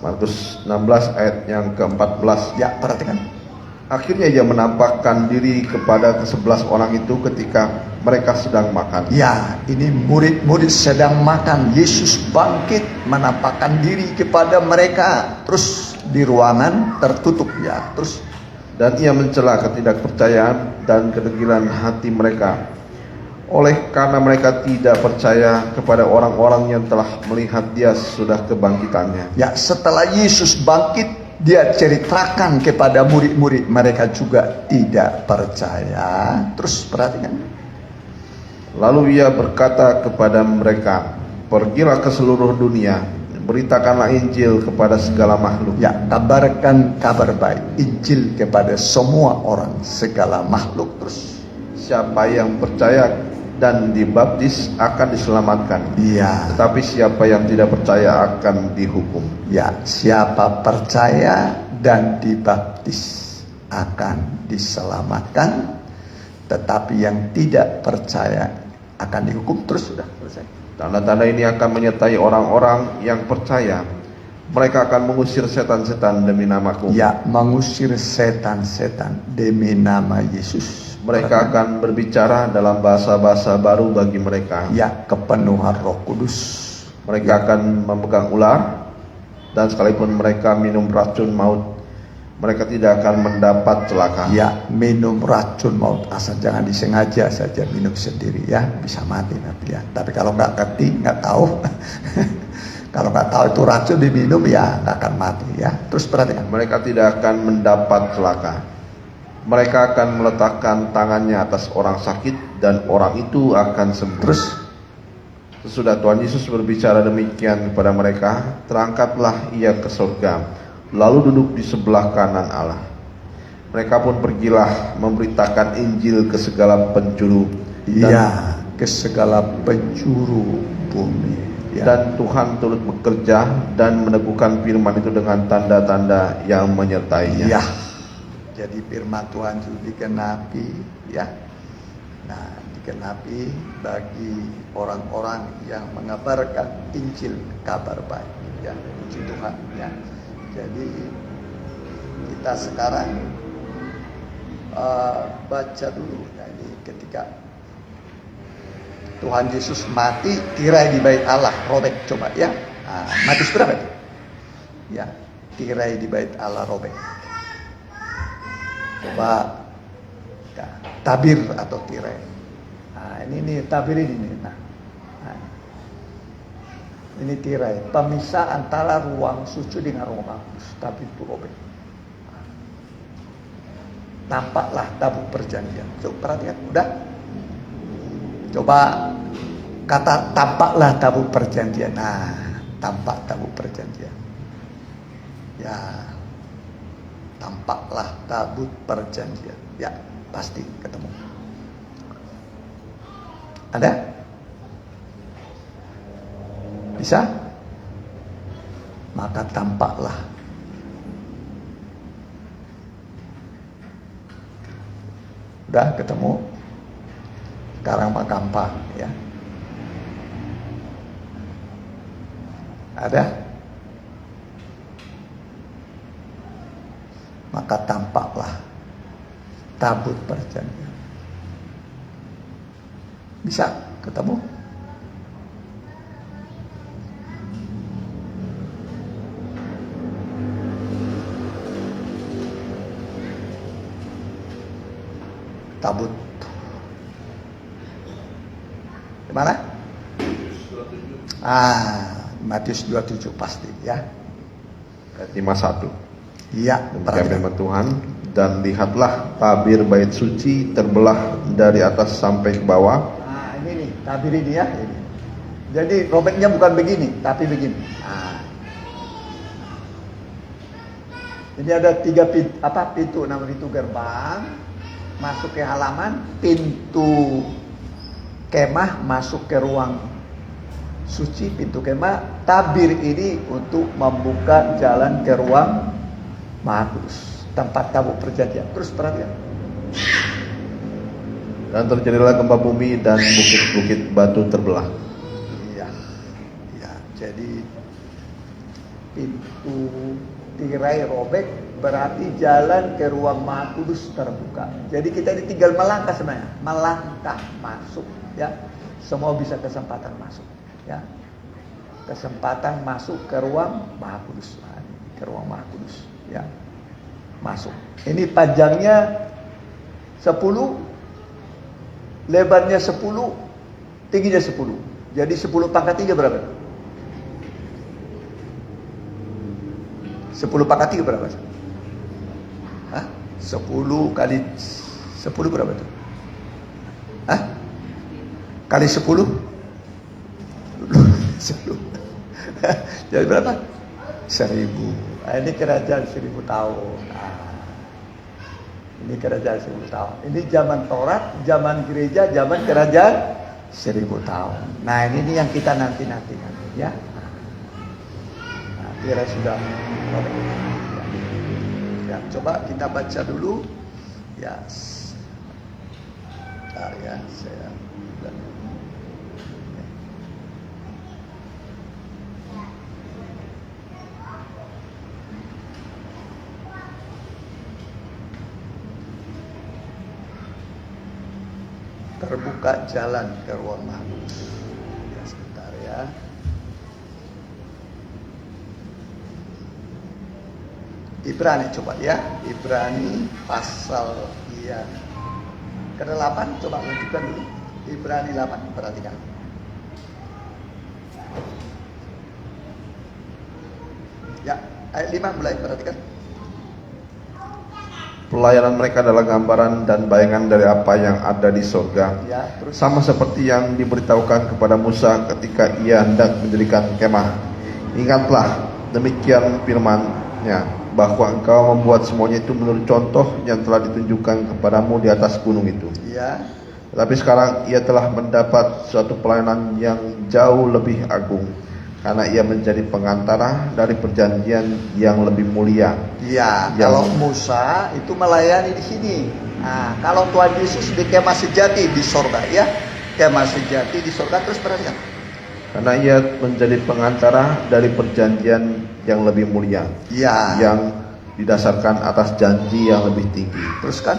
Markus 16 ayat yang ke-14. Ya, perhatikan. Akhirnya ia menampakkan diri kepada ke-11 orang itu ketika mereka sedang makan. Ya, ini murid-murid sedang makan. Yesus bangkit menampakkan diri kepada mereka. Terus di ruangan tertutup ya. Terus Dan ia mencela ketidakpercayaan dan kedegilan hati mereka. Oleh karena mereka tidak percaya kepada orang-orang yang telah melihat Dia sudah kebangkitannya. ya, setelah Yesus bangkit, Dia ceritakan kepada murid-murid, mereka juga tidak percaya. Terus perhatikan. Lalu ia berkata kepada mereka, pergilah ke seluruh dunia, beritakanlah Injil kepada segala makhluk. Ya, kabarkan kabar baik, Injil kepada semua orang, segala makhluk. Terus Siapa yang percaya dan dibaptis akan diselamatkan. ya, Tetapi siapa yang tidak percaya akan dihukum. ya, siapa percaya dan dibaptis akan diselamatkan, tetapi yang tidak percaya akan dihukum. Terus sudah selesai. Tanda-tanda ini akan menyertai orang-orang yang percaya. Mereka akan mengusir setan-setan demi namaku. Ya, mengusir setan-setan demi nama Yesus. Mereka akan berbicara dalam bahasa-bahasa baru bagi mereka. Ya, kepenuhan Roh Kudus. Mereka akan memegang ular, dan sekalipun mereka minum racun maut, mereka tidak akan mendapat celaka. Ya, minum racun maut, asal jangan disengaja saja minum sendiri ya, bisa mati nanti ya. Tapi kalau nggak ngerti, nggak tahu, kalau nggak tahu itu racun diminum ya nggak akan mati ya. Terus perhatikan. Mereka tidak akan mendapat celaka. Mereka akan meletakkan tangannya atas orang sakit dan orang itu akan sembuh. Terus sesudah Tuhan Yesus berbicara demikian kepada mereka, terangkatlah ia ke surga, lalu duduk di sebelah kanan Allah. Mereka pun pergilah memberitakan Injil ke segala penjuru. ya, ke segala penjuru bumi ya. Dan Tuhan turut bekerja dan meneguhkan firman itu dengan tanda-tanda yang menyertainya. Ya, jadi firman Tuhan itu digenapi ya. Nah, digenapi bagi orang-orang yang mengabarkan Injil, kabar baik ya. Puji Tuhan ya. Jadi kita sekarang baca dulu ya, ini ketika Tuhan Yesus mati, tirai di bait Allah robek, coba ya. Nah, Matius berapa itu? Ya, tirai di bait Allah robek. Coba ya, tabir atau tirai. Nah, ini tabir ini. Nah, ini tirai, pemisah antara ruang suci dengan ruang kudus. Tabir itu robek. Tampaklah tabut perjanjian. Coba perhatikan, udah. Coba kata tampaklah tabut perjanjian. Nah, tampak tabut perjanjian. Ya, tampaklah tabut perjanjian. Ya, pasti ketemu. Ada? Bisa? Maka tampaklah udah ketemu. Sekarang mah gampang ya. Ada? Maka tampaklah tabut perjanjian. Bisa ketemu? Tabut di mana? Matius 27 pasti ya. Ayat 51. Iya, Demikian firman Tuhan. Dan lihatlah tabir bait suci terbelah dari atas sampai ke bawah. Nah, ini nih, tabir ini ya. Ini. Jadi robeknya bukan begini, tapi begini. Ini ada 3 pintu, 6 pintu gerbang. Masuk ke halaman, pintu kemah masuk ke ruang suci, pintu kemah. Tabir ini untuk membuka jalan ke ruang Maha Kudus, tempat tabut perjanjian. Terus perhatian. Dan terjadilah gempa bumi dan bukit-bukit batu terbelah. Iya, ya. Jadi pintu tirai robek berarti jalan ke ruang Maha Kudus terbuka. Jadi kita ini tinggal melangkah sebenarnya, melangkah masuk ya. Semua bisa kesempatan masuk ya. Kesempatan masuk ke ruang Maha Kudus. Ke ruang Maha Kudus ya. Masuk. Ini panjangnya 10, lebarnya 10, tingginya 10. Jadi 10 pangkat 3 berapa? 10 pangkat 3 berapa? 10 kali 10 berapa itu? Kali 10? 10. Jadi berapa? 1000. Ini kerajaan 1000 tahun. Ini kerajaan 1000 tahun. Ini zaman Taurat, zaman gereja, zaman kerajaan 1000 tahun. Nah ini yang kita nanti ya. Nah, kira sudah. Ya, coba kita baca dulu. Ya. Bentar ya, saya terbuka jalan ke ruang Maha Kudus. Ya, sebentar ya. Ibrani coba ya, Ibrani pasal ya ke-8 coba lanjutkan dulu. Ibrani 8 perhatikan. Ya, ayat 5 mulai perhatikan. Pelayanan mereka adalah gambaran dan bayangan dari apa yang ada di sorga. Ya, terus. Sama seperti yang diberitahukan kepada Musa ketika ia hendak mendirikan kemah. Ingatlah, demikian firman-Nya, bahwa engkau membuat semuanya itu menurut contoh yang telah ditunjukkan kepadamu di atas gunung itu. Ya. Tetapi sekarang ia telah mendapat suatu pelayanan yang jauh lebih agung, karena ia menjadi pengantara dari perjanjian yang lebih mulia. Ya, kalau Musa itu melayani di sini. Nah, kalau Tuhan Yesus di kemah sejati di sorga ya, kemah sejati di sorga, terus perhatikan. Karena ia menjadi pengantara dari perjanjian yang lebih mulia, ya, yang didasarkan atas janji yang lebih tinggi. Terus kan?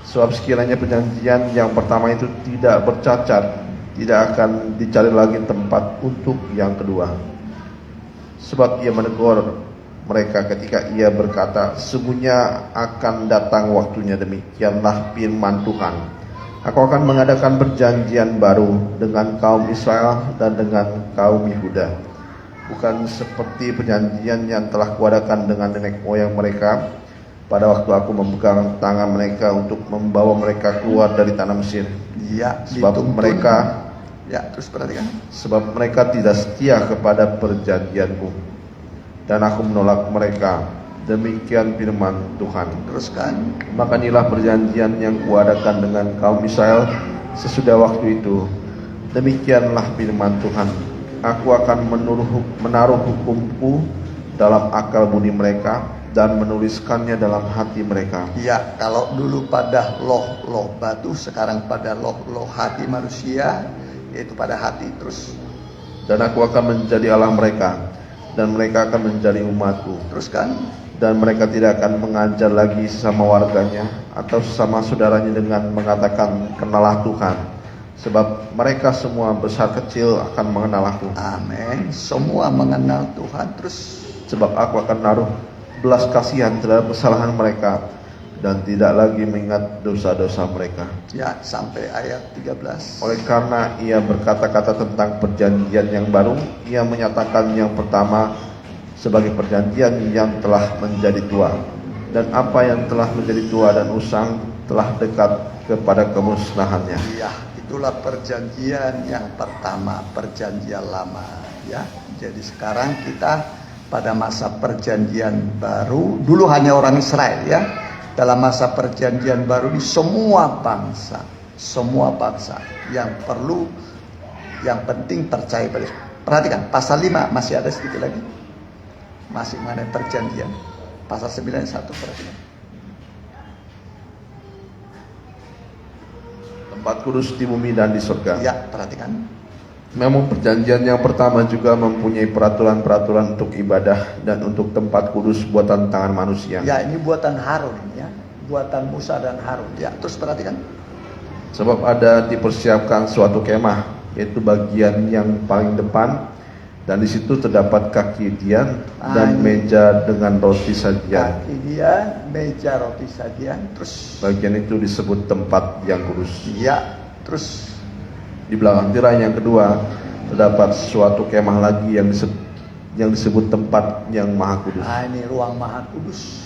Sebab sekiranya perjanjian yang pertama itu tidak bercacat, tidak akan dicari lagi tempat untuk yang kedua. Sebab ia menegur mereka ketika ia berkata, sesungguhnya akan datang waktunya, demikianlah firman Tuhan. Aku akan mengadakan perjanjian baru dengan kaum Israel dan dengan kaum Yehuda, bukan seperti perjanjian yang telah kuadakan dengan nenek moyang mereka pada waktu aku memegang tangan mereka untuk membawa mereka keluar dari tanah Mesir. Ya, sebab mereka terus perhatikan. Sebab mereka tidak setia kepada perjanjianku, dan aku menolak mereka. Demikian firman Tuhan. Teruskan. Maka inilah perjanjian yang kuadakan dengan kaum Israel sesudah waktu itu. Demikianlah firman Tuhan. aku akan menaruh hukumku dalam akal budi mereka dan menuliskannya dalam hati mereka. Ya, kalau dulu pada loh batu, sekarang pada loh hati manusia, yaitu pada hati terus. Dan aku akan menjadi Allah mereka, dan mereka akan menjadi umatku. Terus kan? Dan mereka tidak akan mengajar lagi sesama warganya atau sesama saudaranya dengan mengatakan kenalah Tuhan, sebab mereka semua besar kecil akan mengenal aku. Amin. Semua mengenal Tuhan. Terus Sebab aku akan naruh belas kasihan terhadap kesalahan mereka dan tidak lagi mengingat dosa-dosa mereka. ya, sampai ayat 13. Oleh karena ia berkata-kata tentang perjanjian yang baru, ia menyatakan yang pertama sebagai perjanjian yang telah menjadi tua. Dan apa yang telah menjadi tua dan usang telah dekat kepada kemusnahannya. Ya, itulah perjanjian yang pertama, perjanjian lama. Ya, jadi sekarang kita pada masa perjanjian baru. Dulu hanya orang Israel, ya. Dalam masa perjanjian baru ini semua bangsa yang perlu, yang penting percaya pada. Perhatikan pasal 5 masih ada sedikit lagi, masih mengenai perjanjian. Pasal 91, perhatikan. Tempat kudus di bumi dan di surga. Ya, perhatikan. Memang perjanjian yang pertama juga mempunyai peraturan-peraturan untuk ibadah dan untuk tempat kudus buatan tangan manusia. Ya, ini buatan Harun, ya, buatan Musa dan Harun. Ya, terus perhatikan. Sebab ada dipersiapkan suatu kemah, yaitu bagian yang paling depan, dan di situ terdapat kaki dian dan meja dengan roti sajian. Kaki dian, meja roti sajian. Terus Bagian itu disebut tempat yang kudus. ya, terus Di belakang tirai yang kedua terdapat suatu kemah lagi yang disebut tempat yang maha kudus. ini ruang maha kudus.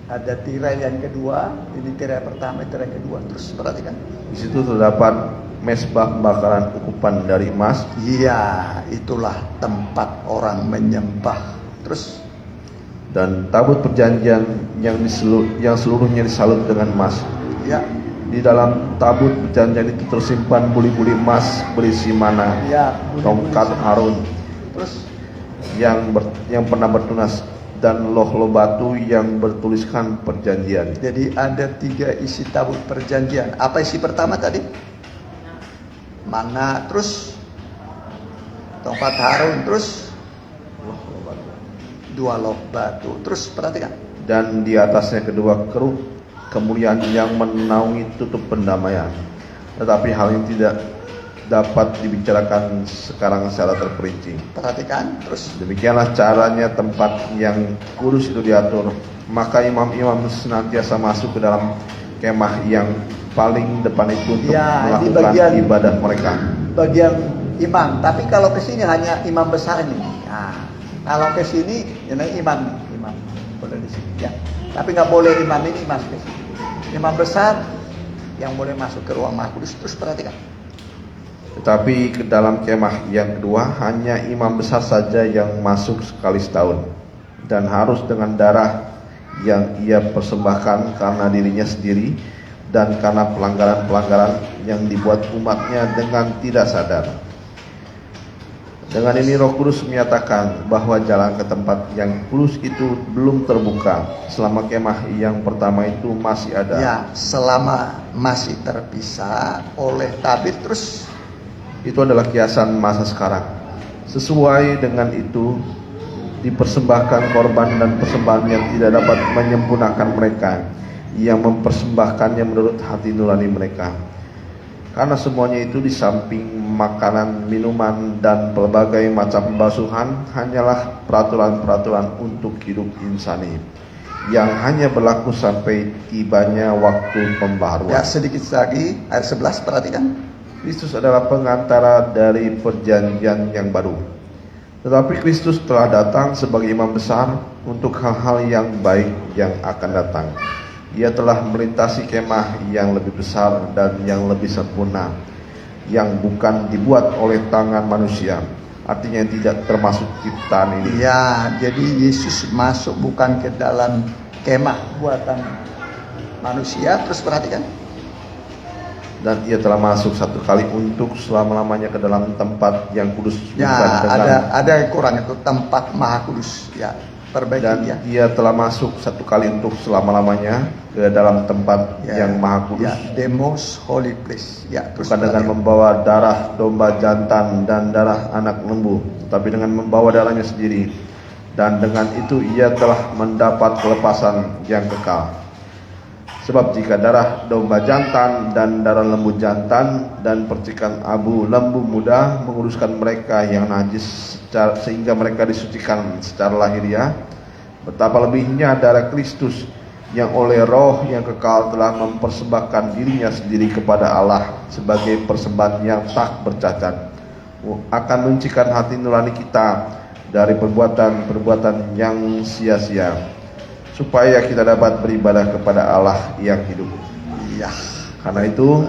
Ada tirai yang kedua, ini tirai pertama, tirai kedua. Terus perhatikan. Di situ terdapat mesbah bakaran ukupan dari emas. Iya, itulah tempat orang menyembah. Terus Dan tabut perjanjian yang seluruhnya disalut dengan emas. ya, Di dalam tabut perjanjian itu tersimpan buli-buli emas berisi mana, ya, tongkat Harun terus yang pernah bertunas, dan loh batu yang bertuliskan perjanjian. jadi ada 3 isi tabut perjanjian. Apa isi pertama tadi? Mana, terus tongkat Harun, terus 2 loh batu. Terus perhatikan. Dan di atasnya kedua keruk kemuliaan yang menaungi tutup pendamaian. Tetapi hal ini tidak dapat dibicarakan sekarang secara terperinci. Perhatikan. Terus Demikianlah caranya tempat yang kudus itu diatur. Maka imam-imam senantiasa masuk ke dalam kemah yang paling depan itu untuk ya, ini melakukan ibadah mereka. bagian imam. Tapi kalau ke sini hanya imam besar ini. Nah, kalau ke sini ini imam boleh di sini. Ya. Tapi nggak boleh imam ini masuk ke sini. Imam besar yang boleh masuk ke ruang maha kudus. Terus perhatikan. Tetapi ke dalam kemah yang kedua hanya imam besar saja yang masuk sekali setahun, dan harus dengan darah yang ia persembahkan karena dirinya sendiri dan karena pelanggaran-pelanggaran yang dibuat umatnya dengan tidak sadar. Dengan ini Roh Kudus menyatakan bahwa jalan ke tempat yang kudus itu belum terbuka selama kemah yang pertama itu masih ada. Ya, selama masih terpisah oleh tabir. Terus Itu adalah kiasan masa sekarang. Sesuai dengan itu dipersembahkan korban dan persembahan yang tidak dapat menyempurnakan mereka, yang mempersembahkannya menurut hati nurani mereka. Karena semuanya itu di samping makanan, minuman, dan berbagai macam pembasuhan hanyalah peraturan-peraturan untuk hidup insani yang hanya berlaku sampai tibanya waktu pembaharuan. ya, sedikit lagi ayat 11, perhatikan. Kristus adalah pengantara dari perjanjian yang baru. Tetapi Kristus telah datang sebagai imam besar untuk hal-hal yang baik yang akan datang. Ia telah melintasi kemah yang lebih besar dan yang lebih sempurna, yang bukan dibuat oleh tangan manusia, artinya tidak termasuk ciptaan ini. Ya, jadi Yesus masuk bukan ke dalam kemah buatan manusia. Terus perhatikan. Dan ia telah masuk satu kali untuk selama-lamanya ke dalam tempat yang kudus. Ya, bukan dengan- ada yang kurang itu tempat maha kudus. Ya, perbaiki dan ya. ia telah masuk satu kali untuk selama-lamanya ke dalam tempat Ya, yang maha kudus. Ya, the most holy place. Ya, terus Bukan dengan membawa darah domba jantan dan darah anak lembu, tapi dengan membawa darahnya sendiri. Dan dengan itu ia telah mendapat kelepasan yang kekal. Sebab jika darah domba jantan dan darah lembu jantan dan percikan abu lembu muda menguruskan mereka yang najis sehingga mereka disucikan secara lahiriah, betapa lebihnya darah Kristus yang oleh roh yang kekal telah mempersembahkan dirinya sendiri kepada Allah sebagai persembahan yang tak bercacat, akan menyucikan hati nurani kita dari perbuatan-perbuatan yang sia-sia, supaya kita dapat beribadah kepada Allah yang hidup. Iya. Karena itu,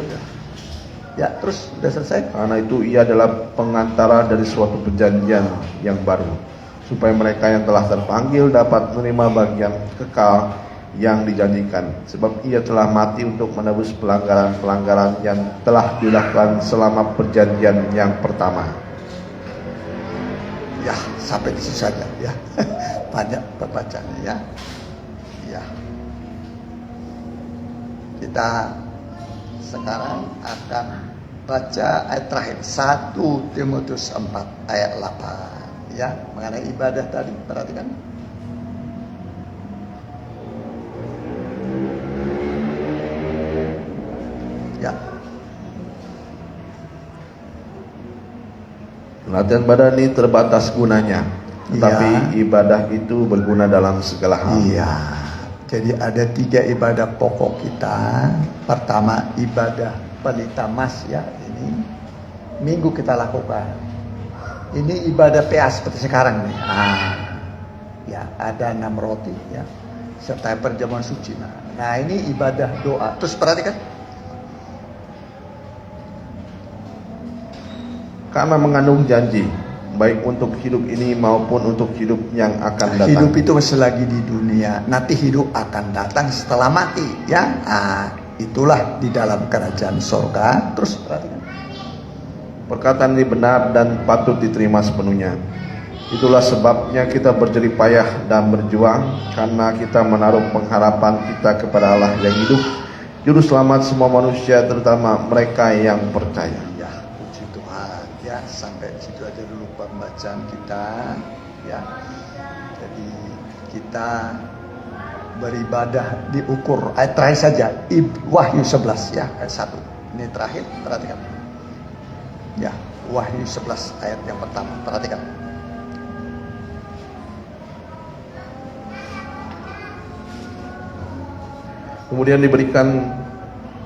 Ya, terus udah selesai. karena itu ia adalah pengantara dari suatu perjanjian yang baru, supaya mereka yang telah terpanggil dapat menerima bagian kekal yang dijanjikan. Sebab ia telah mati untuk menebus pelanggaran-pelanggaran yang telah dilakukan selama perjanjian yang pertama. Ya, sampai di situ saja ya. Banyak pembacanya ya. Ya. Kita sekarang akan baca ayat terakhir 1 Timotius 4 ayat 8 ya, mengenai ibadah tadi, perhatikan. Ya. Latihan badan ini terbatas gunanya, tetapi ibadah itu berguna dalam segala hal. Iya. Jadi ada 3 ibadah pokok kita. Pertama ibadah pelita mas ya, ini minggu kita lakukan. Ini ibadah PA seperti sekarang nih. Ya ada 6 roti ya, serta perjamuan suci. Nah ini ibadah doa. Terus perhatikan. Karena mengandung janji, baik untuk hidup ini maupun untuk hidup yang akan datang. Hidup itu selagi di dunia, nanti hidup akan datang setelah mati ya. Itulah di dalam kerajaan sorga. Terus perhatikan. Perkataan ini benar dan patut diterima sepenuhnya. Itulah sebabnya kita berjerih payah dan berjuang, karena kita menaruh pengharapan kita kepada Allah yang hidup, juru selamat semua manusia, terutama mereka yang percaya. Ya, puji Tuhan ya, sampai situ aja dulu pembacaan kita ya. Jadi kita beribadah diukur ayat terakhir saja, Wahyu 11 ya, ayat 1. Ini terakhir, perhatikan. Ya, Wahyu 11 ayat yang pertama, perhatikan.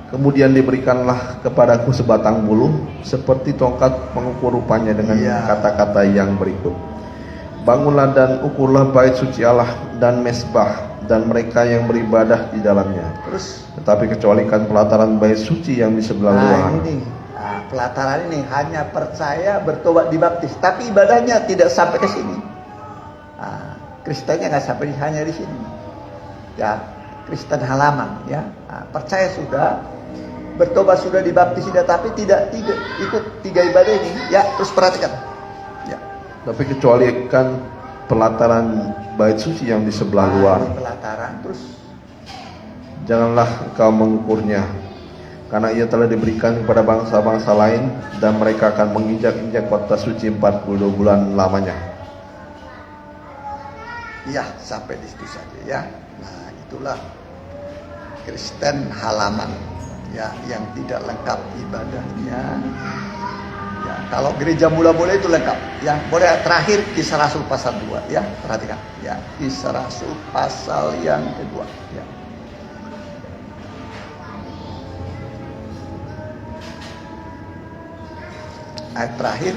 Kemudian diberikanlah kepadaku sebatang bulu seperti tongkat mengukur rupanya dengan kata-kata yang berikut. Bangunlah dan ukurlah bait suci Allah dan mesbah dan mereka yang beribadah di dalamnya. Terus, tetapi kecualikan pelataran bait suci yang di sebelah luar. pelataran ini hanya percaya, bertobat, dibaptis, tapi ibadahnya tidak sampai ke sini. Kristennya nggak sampai hanya di sini. Ya, Kristen halaman ya, percaya sudah, bertobat sudah, dibaptis sudah, tapi tidak ikut 3 ibadah ini ya. Terus perhatikan ya. Tapi kecualikan pelataran bait suci yang di sebelah luar. Pelataran, terus Janganlah engkau mengukurnya, karena ia telah diberikan kepada bangsa-bangsa lain, dan mereka akan menginjak-injak kota suci 42 bulan lamanya. iya, sampai di situ saja ya. Nah, itulah Kristen halaman ya, yang tidak lengkap ibadahnya ya. Kalau gereja mula-mula itu lengkap ya. Boleh terakhir Kisah Rasul pasal 2 ya, perhatikan ya, Kisah Rasul pasal yang kedua ya. Ayat terakhir,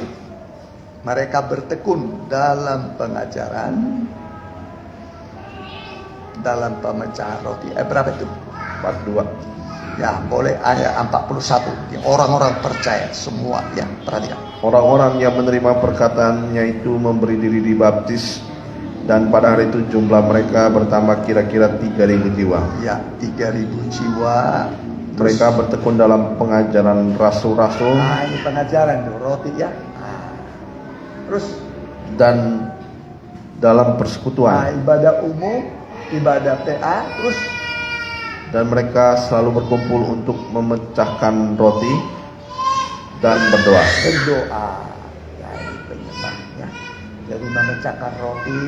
mereka bertekun dalam pengajaran, dalam pemecahan roti. Berapa itu? 42. Ya, boleh ayat 41. Orang-orang percaya semua ya, perhatikan. Orang-orang yang menerima perkataannya itu memberi diri dibaptis, dan pada hari itu jumlah mereka bertambah kira-kira 3.000 jiwa. Ya, 3.000 jiwa Mereka bertekun dalam pengajaran rasul-rasul Nah, ini pengajaran tuh, roti ya. Nah, terus dan dalam nah, persekutuan. ibadah umum, ibadah PA, terus Dan mereka selalu berkumpul untuk memecahkan roti dan berdoa. berdoa. Ya, ini penyembahnya. Jadi memecahkan roti,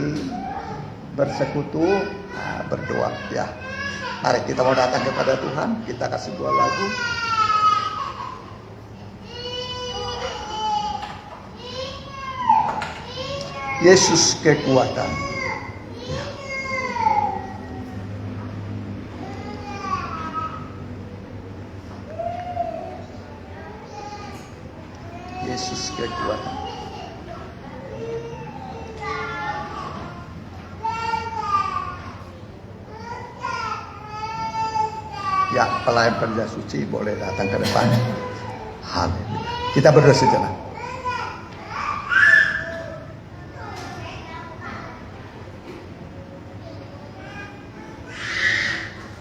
bersekutu, nah, berdoa ya. Mari kita mau datang kepada Tuhan, kita kasih dua lagu. Yesus kekuatan. Ya. Yesus kekuatan. Ya, pelayan kerja suci boleh datang ke depan. Haleluya. Kita berdoa sejenak.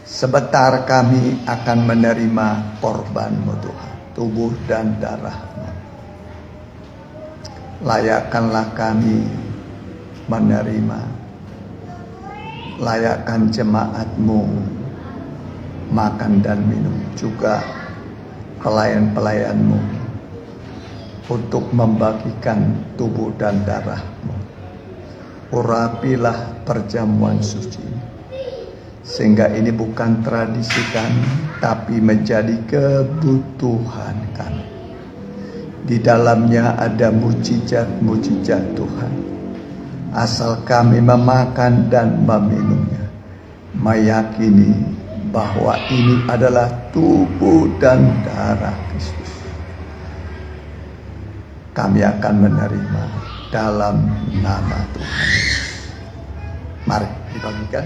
Sebentar kami akan menerima korban-Mu Tuhan, tubuh dan darah-Mu. Layakkanlah kami menerima, layakkan jemaat-Mu makan dan minum, juga pelayan-pelayan-Mu untuk membagikan tubuh dan darah-Mu. Urapilah perjamuan suci, sehingga ini bukan tradisi kami, tapi menjadi kebutuhan kami. Di dalamnya ada mujizat-mujizat Tuhan. Asal kami memakan dan meminumnya, meyakini bahwa ini adalah tubuh dan darah Kristus. Kami akan menerima dalam nama Tuhan. Mari dibagikan.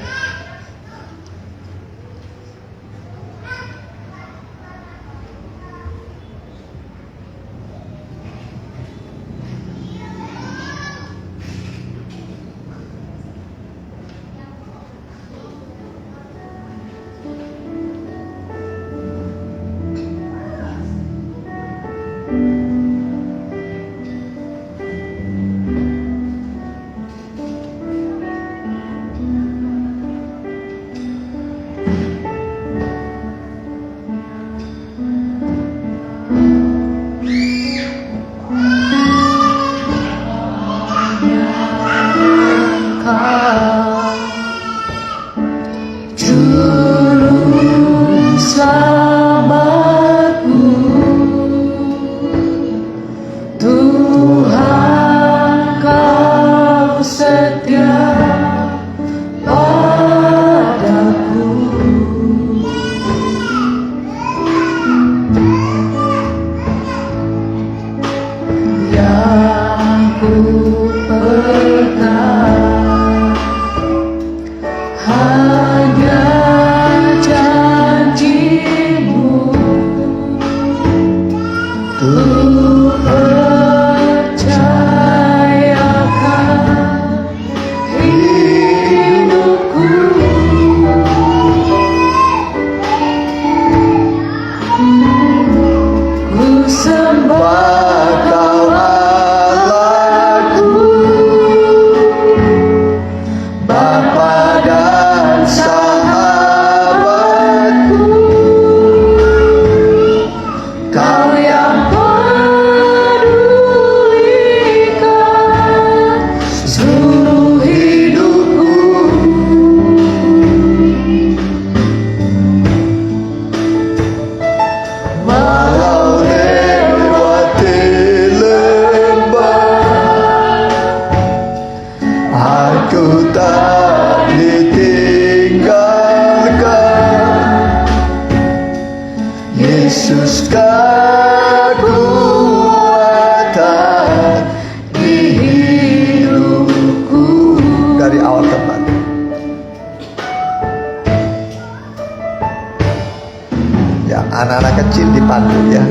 Anak-anak kecil dipandu ya.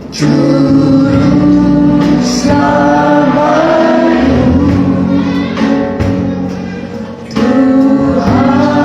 Juru selamatku, Tuhan.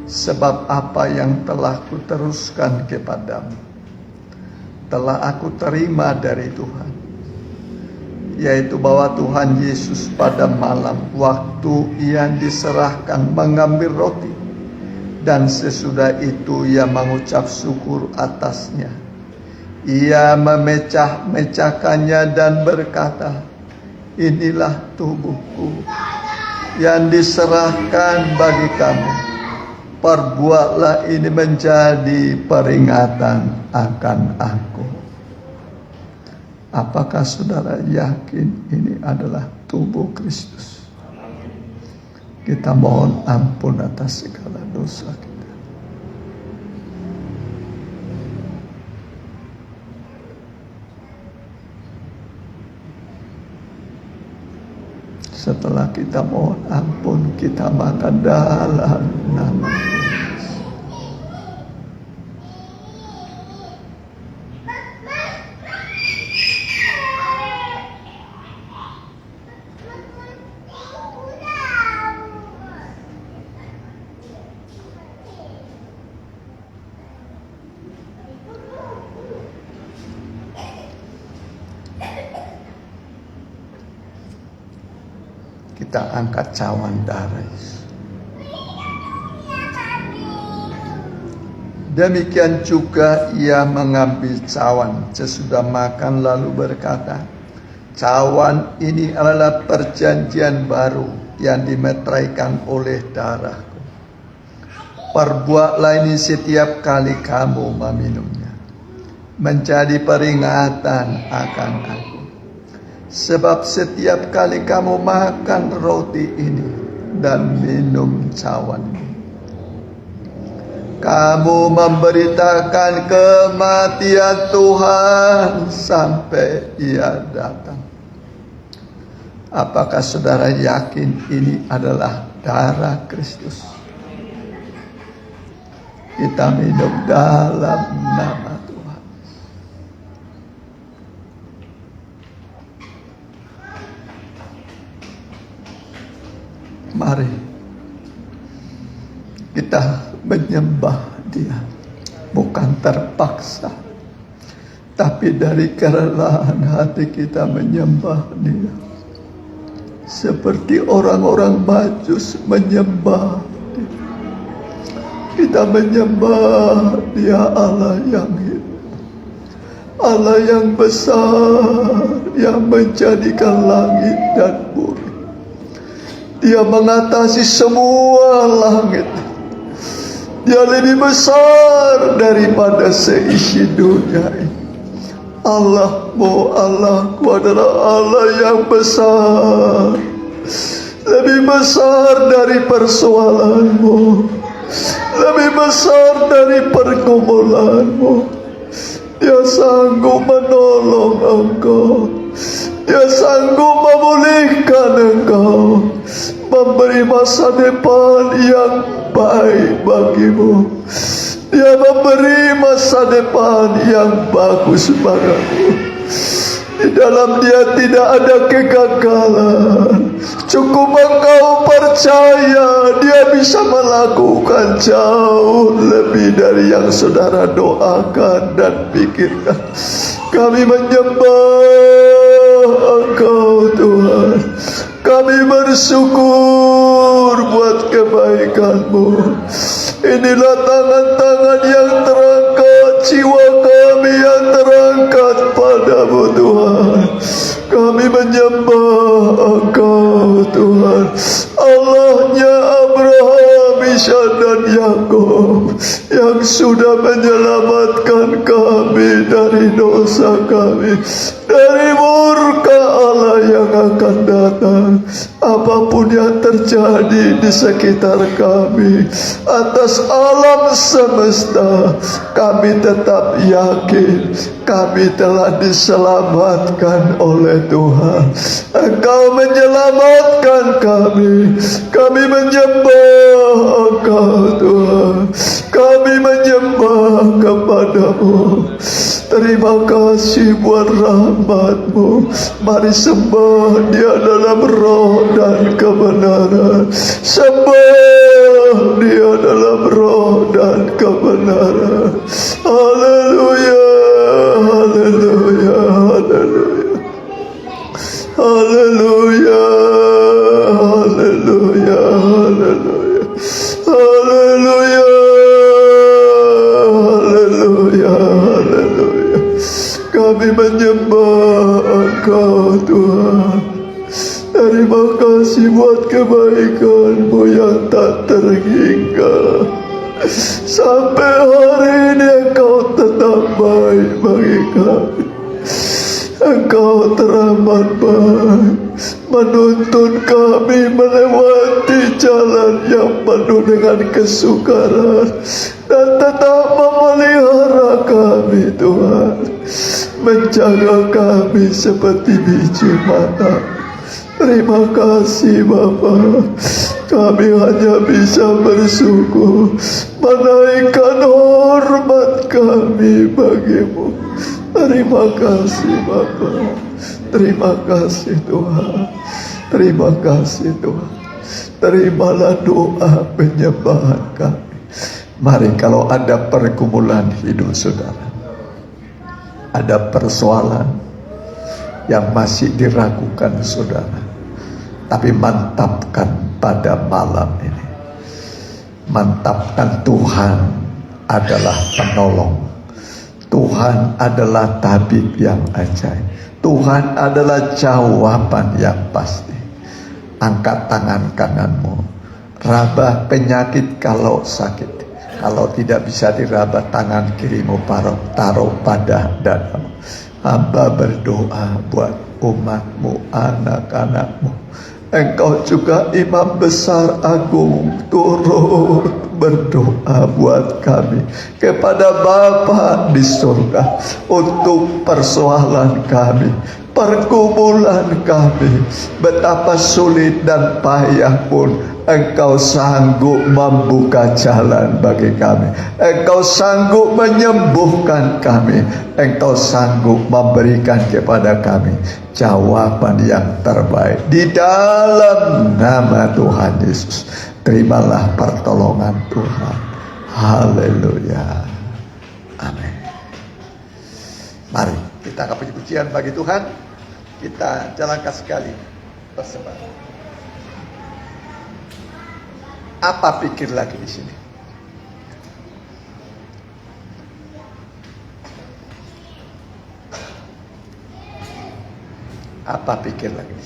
Sebab apa yang telah kuteruskan kepadamu telah aku terima dari Tuhan, yaitu bahwa Tuhan Yesus pada malam waktu Ia diserahkan mengambil roti, dan sesudah itu Ia mengucap syukur atasnya. Ia memecah-mecahkannya dan berkata, "Inilah tubuhku yang diserahkan bagi kamu. Perbuatlah ini menjadi peringatan akan aku." Apakah saudara yakin ini adalah tubuh Kristus? Kita mohon ampun atas segala dosa kita. Setelah kita mohon ampun, kita makan dalam nama Yesus. Kita angkat cawan darah Yesus. Demikian juga Ia mengambil cawan sesudah makan lalu berkata, "Cawan ini adalah perjanjian baru yang dimeteraikan oleh darahku. Perbuatlah ini setiap kali kamu meminumnya, menjadi peringatan akan aku. Sebab setiap kali kamu makan roti ini dan minum cawan ini, kamu memberitakan kematian Tuhan sampai Ia datang." Apakah saudara yakin ini adalah darah Kristus? Kita minum dalam nama Tuhan. Mari kita menyembah Dia, bukan terpaksa, tapi dari kerelaan hati kita menyembah Dia, seperti orang-orang Majus menyembah Dia. Kita menyembah Dia Allah yang hidup, Allah yang besar, yang menjadikan langit dan bumi. Dia mengatasi semua langit. Dia lebih besar daripada seisi dunia ini. Allahmu adalah Allah yang besar, lebih besar dari persoalanmu, lebih besar dari pergumulanmu. Dia sanggup menolong engkau, Dia sanggup memulihkan engkau, memberi masa depan yang baik bagimu. Dia memberi masa depan yang bagus bagimu. Di dalam Dia tidak ada kegagalan. Cukup engkau percaya Dia bisa melakukan jauh lebih dari yang saudara doakan dan pikirkan. Kami menyembah Engkau Tuhan. Kami bersyukur buat kebaikan-Mu. Inilah tangan-tangan yang terangkat, jiwa kami yang terangkat padamu Tuhan. Kami menyembah Engkau Tuhan, Allahnya Abraham, Ishak dan Yakub, yang sudah menyelamatkan kami dari dosa kami, dari murka Allah yang akan datang. Apapun yang terjadi di sekitar kami, atas alam semesta, kami tetap yakin kami telah diselamatkan oleh Tuhan. Engkau menyelamatkan kami. Kami menyembah Engkau Tuhan. Kami menyembah kepada-Mu. Terima kasih buat rahmat-Mu. Mari sembah Dia dalam roh dan kebenaran. Sembah Dia dalam roh dan kebenaran. Haleluya, haleluya, haleluya. Haleluya, haleluya, haleluya. Haleluya, haleluya, haleluya. Kami menyembah Engkau Tuhan. Terima kasih buat kebaikan-Mu yang tak terhingga. Sampai hari ini Engkau tetap baik bagi kami. Engkau teramat baik, menuntun kami melewati jalan yang penuh dengan kesukaran, dan tetap memelihara kami Tuhan, menjaga kami seperti biji mana. Terima kasih Bapa. Kami hanya bisa bersyukur, menaikkan hormat kami bagi-Mu. Terima kasih Bapa. Terima kasih Tuhan. Terima kasih Tuhan. Terimalah doa penyembahan kami. Mari, kalau ada pergumulan hidup saudara, ada persoalan yang masih diragukan saudara, tapi mantapkan pada malam ini. Mantapkan Tuhan adalah penolong. Tuhan adalah tabib yang ajaib. Tuhan adalah jawaban yang pasti. Angkat tangan kananmu. Rabah penyakit kalau sakit. Kalau tidak bisa diraba, tangan kirimu taruh pada dadamu. Hamba berdoa buat umatmu, anak-anakmu. Engkau juga imam besar agung, turut berdoa buat kami kepada Bapa di surga untuk persoalan kami, pergumulan kami. Betapa sulit dan payah pun Engkau sanggup membuka jalan bagi kami. Engkau sanggup menyembuhkan kami. Engkau sanggup memberikan kepada kami jawaban yang terbaik. Di dalam nama Tuhan Yesus, terimalah pertolongan Tuhan. Haleluya. Amin. Mari kita angkat puji-pujian bagi Tuhan. Kita jalankan sekali persembahan. Apa pikir lagi di sini? Apa pikir lagi?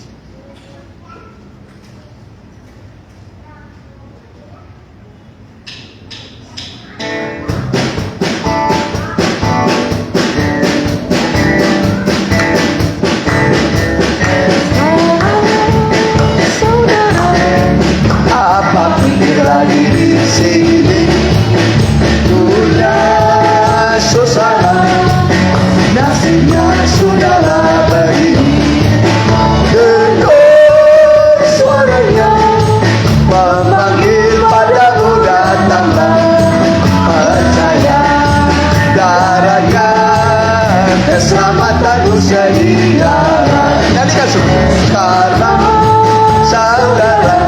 Apa pikir lagi di sini? Sudah susah, nasibnya sudahlah begini. Dengar suaranya memanggil padamu, datanglah, percaya darahnya, keselamatanmu sedia. Nyanyikan semua. Sekarang saudara,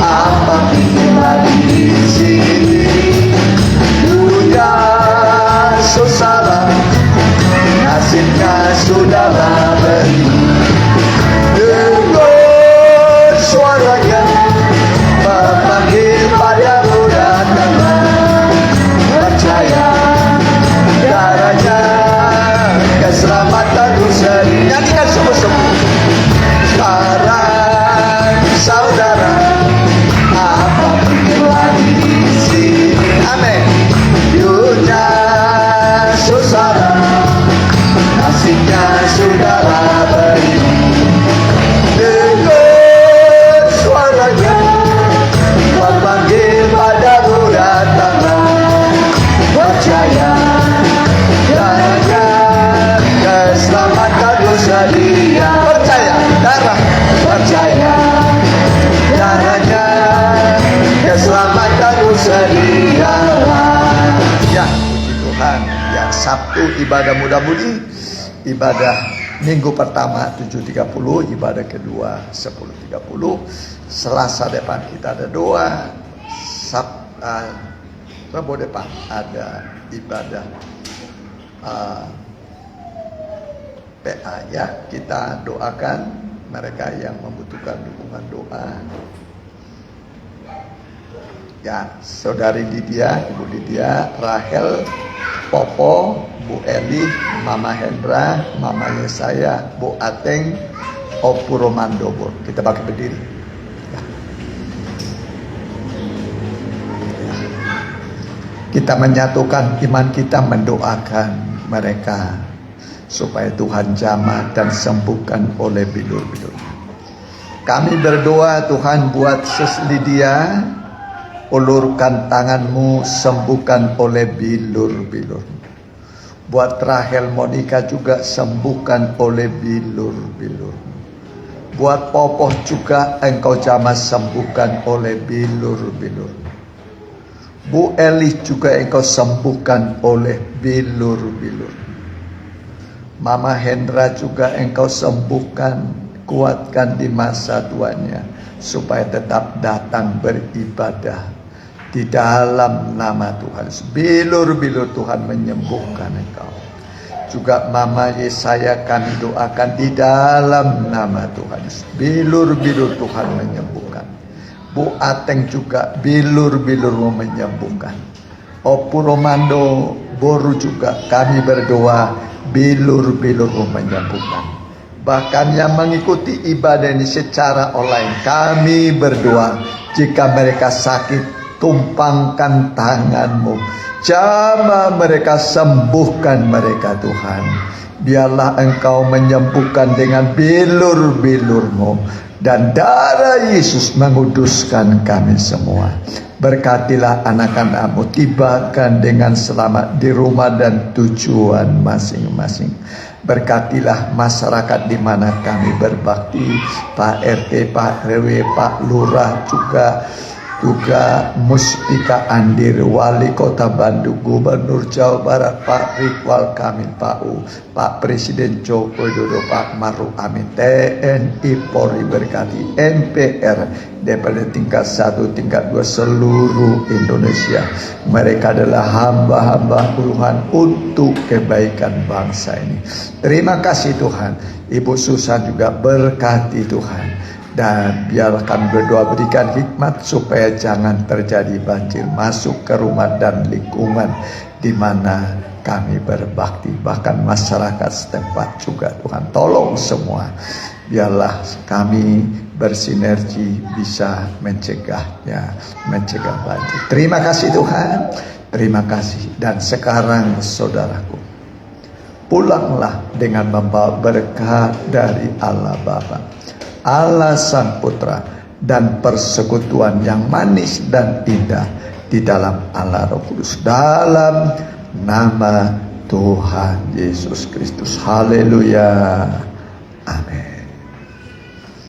apa pikir lagi di sini? Dunia susah, nasibnya sudahlah begini. Dengar suaranya memanggil padamu, datanglah, percaya darahnya, keselamatanmu sendiri. Nyanyikan semua-semua. Sekarang saudara, apa pikir lagi di sini? Amin. Dunia susah, nasibnya sudahlah begini. Dengar suaranya memanggil padamu, datanglah, percaya darahnya, keselamatanmu sedia. Percaya darah, percaya darahnya, keselamatanmu sedia. Ya, puji Tuhan. Ya, Sabtu ibadah muda-mudi, ibadah minggu pertama 7.30, ibadah kedua 10.30. Selasa depan kita ada doa. Rabu depan ada ibadah PA ya. Kita doakan mereka yang membutuhkan dukungan doa. Ya, Saudari Lydia, Ibu Lydia, Rahel, Popo, Bu Eli, Mama Hendra, Mama Yesaya, Bu Ateng, Opu Romandobor. Kita pakai berdiri. Ya. Ya. Kita menyatukan iman kita, mendoakan mereka supaya Tuhan jamah dan sembuhkan oleh bilur-bilur. Kami berdoa Tuhan buat Sis Lydia, ulurkan tanganmu, sembuhkan oleh bilur-bilur. Buat Rahel Monica juga sembuhkan oleh bilur-bilur. Buat Popoh juga engkau jamah sembuhkan oleh bilur-bilur. Bu Eli juga engkau sembuhkan oleh bilur-bilur. Mama Hendra juga engkau sembuhkan, kuatkan di masa tuanya, supaya tetap datang beribadah di dalam nama Tuhan. Bilur-bilur Tuhan menyembuhkan engkau. Juga Mama Yesaya kami doakan di dalam nama Tuhan. Bilur-bilur Tuhan menyembuhkan. Bu Ateng juga bilur-bilur menyembuhkan. Opu Romando Boru juga kami berdoa bilur-bilur menyembuhkan. Bahkan yang mengikuti ibadah ini secara online, kami berdoa jika mereka sakit, tumpangkan tanganmu, jamah mereka, sembuhkan mereka Tuhan. Biarlah engkau menyembuhkan dengan bilur-bilurmu, dan darah Yesus menguduskan kami semua. Berkatilah anak-anakmu, tibakan dengan selamat di rumah dan tujuan masing-masing. Berkatilah masyarakat di mana kami berbakti, Pak RT, Pak RW, Pak Lurah, juga Muspika Andir, Wali Kota Bandung, Gubernur Jawa Barat, Pak Ridwan Kamil, Pak Presiden Joko Widodo, Pak Maruf Amin, TNI Polri berkati, MPR, DPR tingkat 1, tingkat 2 seluruh Indonesia. Mereka adalah hamba-hamba Tuhan untuk kebaikan bangsa ini. Terima kasih Tuhan. Ibu Susan juga berkati Tuhan. Dan biarlah kami berdoa berikan hikmat supaya jangan terjadi banjir masuk ke rumah dan lingkungan di mana kami berbakti, bahkan masyarakat setempat juga. Tuhan tolong semua, biarlah kami bersinergi bisa mencegahnya, mencegah banjir. Terima kasih Tuhan, terima kasih. Dan sekarang saudaraku, pulanglah dengan membawa berkat dari Allah Bapa, Allah Sang Putra, dan persekutuan yang manis dan indah di dalam Allah Roh Kudus, dalam nama Tuhan Yesus Kristus. Haleluya.